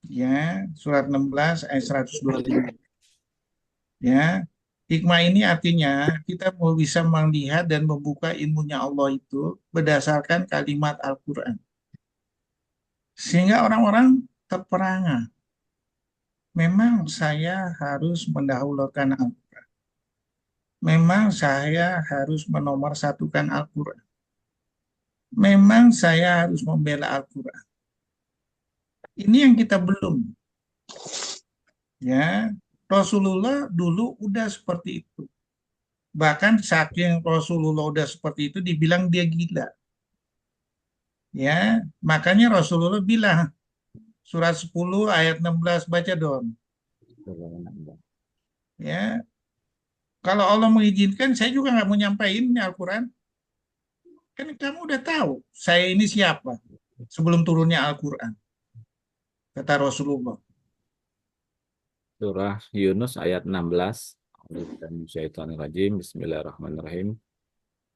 Ya, surat 16 ayat 125. Ya, hikmah ini artinya kita mau bisa melihat dan membuka ilmunya Allah itu berdasarkan kalimat Al-Quran. Sehingga orang-orang terperangah. Memang saya harus mendahulukan Al-Quran. Memang saya harus menomorsatukan Al-Quran. Memang saya harus membela Al-Quran. Ini yang kita belum. Ya, Rasulullah dulu udah seperti itu. Bahkan saking Rasulullah udah seperti itu dibilang dia gila. Ya, makanya Rasulullah bilang surat 10 ayat 16 baca dong. Ya. Kalau Allah mengizinkan saya juga nggak mau nyampaikan ini Al-Qur'an. Kan kamu udah tahu saya ini siapa sebelum turunnya Al-Qur'an. Kata Rasulullah. Surah Yunus ayat 16. Bismillahirrahmanirrahim.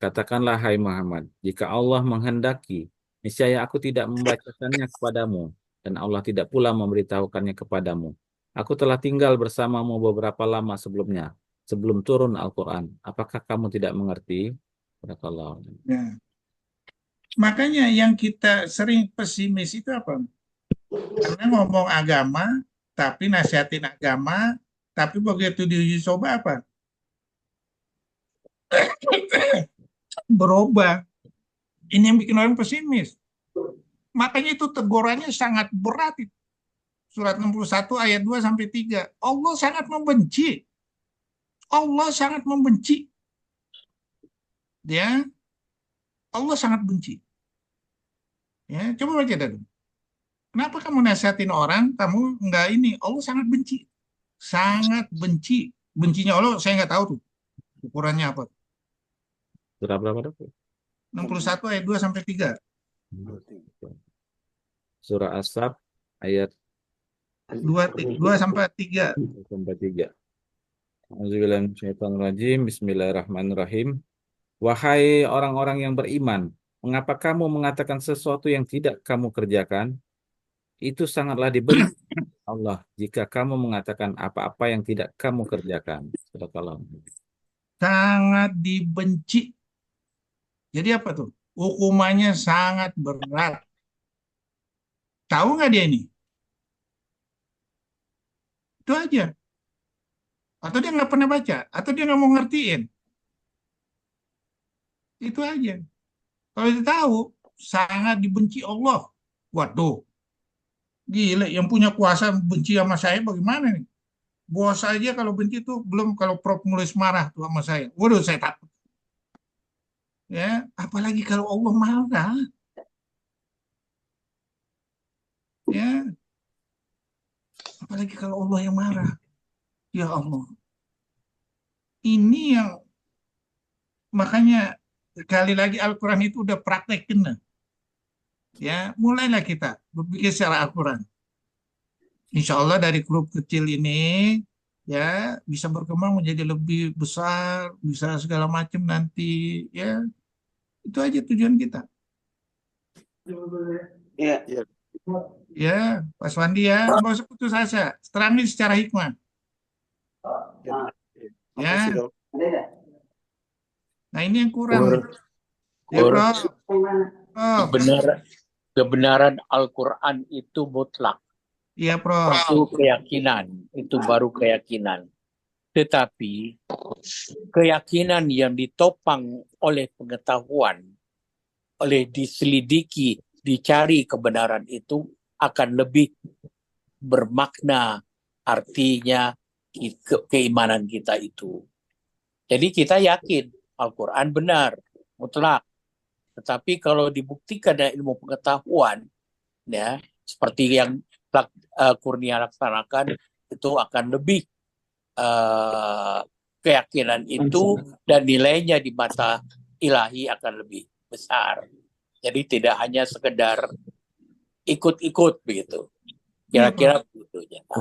Katakanlah hai Muhammad, jika Allah menghendaki, niscaya aku tidak membacakannya kepadamu, dan Allah tidak pula memberitahukannya kepadamu. Aku telah tinggal bersamamu beberapa lama sebelumnya, sebelum turun Al-Quran. Apakah kamu tidak mengerti? Barakallahu. Ya. Makanya yang kita sering pesimis itu apa? Karena ngomong agama, tapi nasihatin agama, tapi begitu diuji coba apa? Berubah. Ini yang bikin orang pesimis. Makanya itu tegurannya sangat berat. Surat 61 ayat 2 sampai 3. Allah sangat membenci. Allah sangat membenci. Ya. Allah sangat benci. Ya, coba baca dulu. Kenapa kamu nasihatin orang, kamu enggak ini? Allah sangat benci. Sangat benci. Bencinya Allah saya enggak tahu tuh. Ukurannya apa? Surah berapa, Dok? 61 ayat 2 sampai 3. Surah As-Sab ayat 2 sampai 3. sampai 3. Auzubillahiminasyaitonirrajim. Bismillahirrahmanirrahim. Wahai orang-orang yang beriman, mengapa kamu mengatakan sesuatu yang tidak kamu kerjakan? Itu sangatlah dibenci Allah jika kamu mengatakan apa-apa yang tidak kamu kerjakan. Sadaqallah. Sangat dibenci. Jadi apa tuh? Hukumannya sangat berat. Tahu nggak dia ini? Itu aja. Atau dia nggak pernah baca, atau dia nggak mau ngertiin. Itu aja. Kalau dia tahu sangat dibenci Allah, waduh, gila, yang punya kuasa benci sama saya bagaimana nih? Bos aja kalau benci tuh belum, kalau Prof nulis marah tuh sama saya. Waduh, saya takut. Ya, apalagi kalau Allah marah. Ya, apalagi kalau Allah yang marah. Ya Allah. Ini yang makanya sekali lagi Al-Quran itu udah praktekin. Nah. Ya, mulailah kita berpikir secara Al-Quran. Insya Allah dari grup kecil ini ya bisa berkembang menjadi lebih besar, bisa segala macam nanti. Ya, itu aja tujuan kita. Iya. Ya, Pak Wandi ya, nggak usah putus asa. Terangin secara hikmah. Makasih, Ya, Dok. nah ini yang kurang. Ya, Kur, Prof. Prof. kebenaran Al-Quran itu mutlak. Iya, Prof. Itu keyakinan, itu baru keyakinan. Tetapi keyakinan yang ditopang oleh pengetahuan, oleh diselidiki, dicari kebenaran itu akan lebih bermakna, artinya keimanan kita itu. Jadi kita yakin Al-Quran benar, mutlak. Tetapi kalau dibuktikan dengan ilmu pengetahuan, ya seperti yang Kurnia laksanakan, itu akan lebih keyakinan itu dan nilainya di mata ilahi akan lebih besar. Jadi tidak hanya sekedar ikut-ikut begitu. Kira-kira begitu.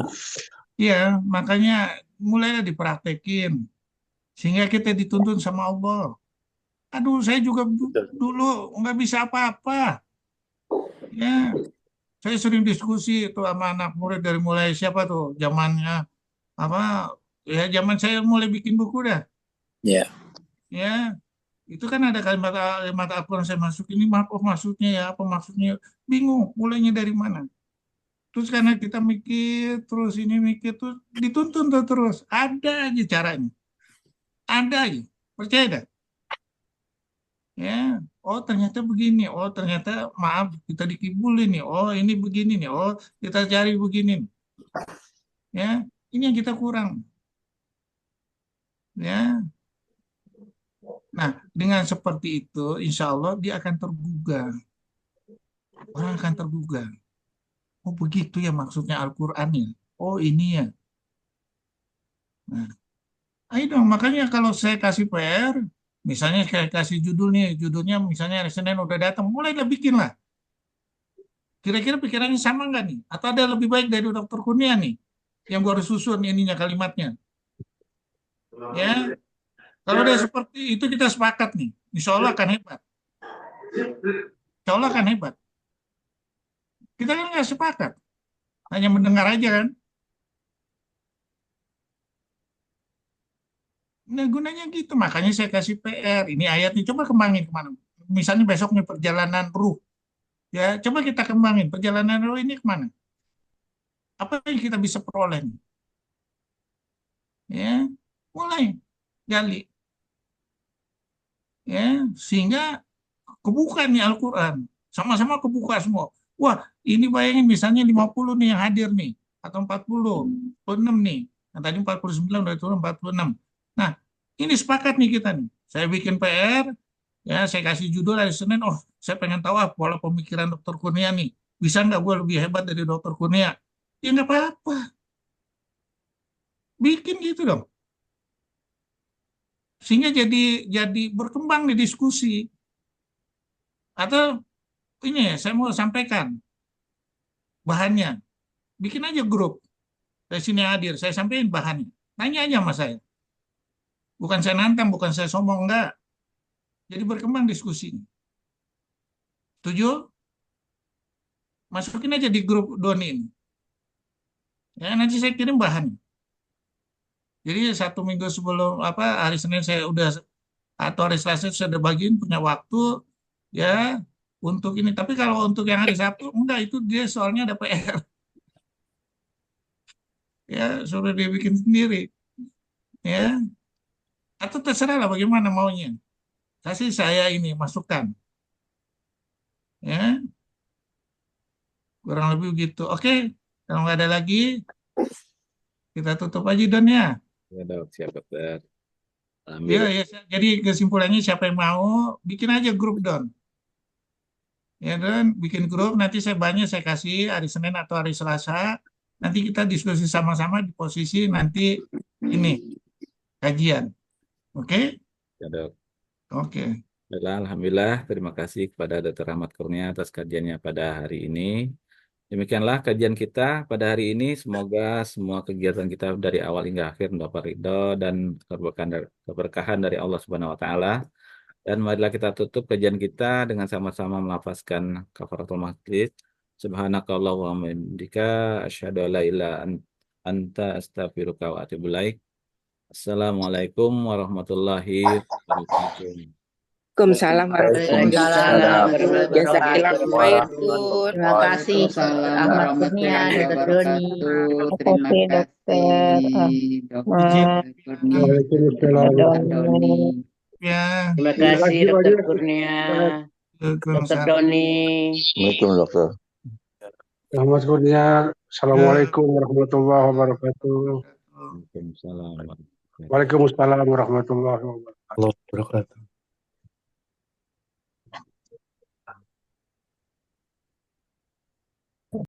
Iya, makanya mulailah dipraktekin. Sehingga kita dituntun sama Allah. Aduh, saya juga dulu nggak bisa apa-apa. Ya, saya sering diskusi itu sama anak murid dari mulai siapa tuh, zamannya apa? Ya, zaman saya mulai bikin buku dah. Ya. Ya, itu kan ada kalimat Al-Quran saya masuk ini, apa maksudnya ya, apa maksudnya? Bingung, mulainya dari mana? Terus karena kita mikir, terus ini mikir, terus dituntun terus. Ada aja caranya. Ada aja. Percaya dah. Ya, oh ternyata begini, oh ternyata maaf kita dikibulin nih, oh ini begini nih, oh kita cari begini. Ya, ini yang kita kurang. Ya, nah dengan seperti itu, insya Allah dia akan tergugah. Orang akan tergugah. Oh begitu ya maksudnya Al-Quran ya. Oh ini ya. Nah, ayo dong, makanya kalau saya kasih PR, misalnya saya kasih judul nih, judulnya misalnya hari Senin udah datang, mulailah bikin lah. Kira-kira pikirannya sama nggak nih? Atau ada lebih baik dari Dokter Kurnia nih? Yang gua harus susun ininya kalimatnya. Ya, kalau udah seperti itu kita sepakat nih. Insya Allah akan hebat. Insya Allah akan hebat. Kita kan nggak sepakat. Hanya mendengar aja kan. Nah gunanya gitu. Makanya saya kasih PR. Ini ayatnya coba kembangin kemana. Misalnya besoknya perjalanan ruh. Ya, coba kita kembangin. Perjalanan ruh ini kemana? Apa yang kita bisa peroleh? Ya, mulai gali. Ya, sehingga kebuka nih Al-Quran. Sama-sama kebuka semua. Wah, ini bayangin misalnya 50 nih yang hadir nih. Atau 40, 46 nih. Yang tadi 49 udah turun 46. Nah, ini sepakat nih kita nih. Saya bikin PR, ya saya kasih judul hari Senin, oh saya pengen tahu pola pemikiran Dokter Kurnia nih. Bisa nggak gue lebih hebat dari Dokter Kurnia? Ya nggak apa-apa. Bikin gitu dong. Sehingga jadi berkembang di diskusi. Atau ini saya mau sampaikan bahannya. Bikin aja grup. Dari sini hadir, saya sampaikan bahannya. Tanya aja sama saya. Bukan saya nantang, bukan saya sombong, enggak. Jadi berkembang diskusi. Setuju? Masukin aja di grup Doni ini. Ya, nanti saya kirim bahan. Jadi 1 minggu sebelum hari Senin saya udah, atau hari Selasa saya sudah bagiin punya waktu ya untuk ini. Tapi kalau untuk yang hari Sabtu enggak, itu dia soalnya ada PR. Ya, suruh dia bikin sendiri. ya, atau terserah lah bagaimana maunya. Kasih saya ini masukan, ya, kurang lebih begitu. Oke, kalau nggak ada lagi, kita tutup aja Don ya. Ya dok, siap dokter. Ya, Alhamdulillah. ya, jadi kesimpulannya siapa yang mau, bikin aja grup Don. Ya Don, bikin grup, nanti saya saya kasih hari Senin atau hari Selasa. Nanti kita diskusi sama-sama di posisi nanti ini, kajian. Oke? Ya dok. Oke. Baiklah, alhamdulillah. Terima kasih kepada Dr. Ahmad Kurnia atas kajiannya pada hari ini. Demikianlah kajian kita pada hari ini. Semoga semua kegiatan kita dari awal hingga akhir mendapat ridho dan keberkahan dari Allah Subhanahu wa taala. Dan marilah kita tutup kajian kita dengan sama-sama melafazkan kafaratul majlis. Subhanakallahumma wa bihamdika asyhadu an la ilaha anta astaghfiruka wa atubu ilaik. Assalamualaikum warahmatullahi wabarakatuh. Waalaikumsalam warahmatullahi wabarakatuh. Jazakillah khair, Tur. Terima kasih Ahmad Kurnia, Dr. Doni. Terima kasih Dr. Doni. Ya. Terima kasih Dr. Kurnia, Dr. Doni. Assalamualaikum dokter. Ahmad Kurnia. Assalamualaikum warahmatullahi wabarakatuh. Waalaikumsalam. Waalaikumsalam warahmatullahi wabarakatuh.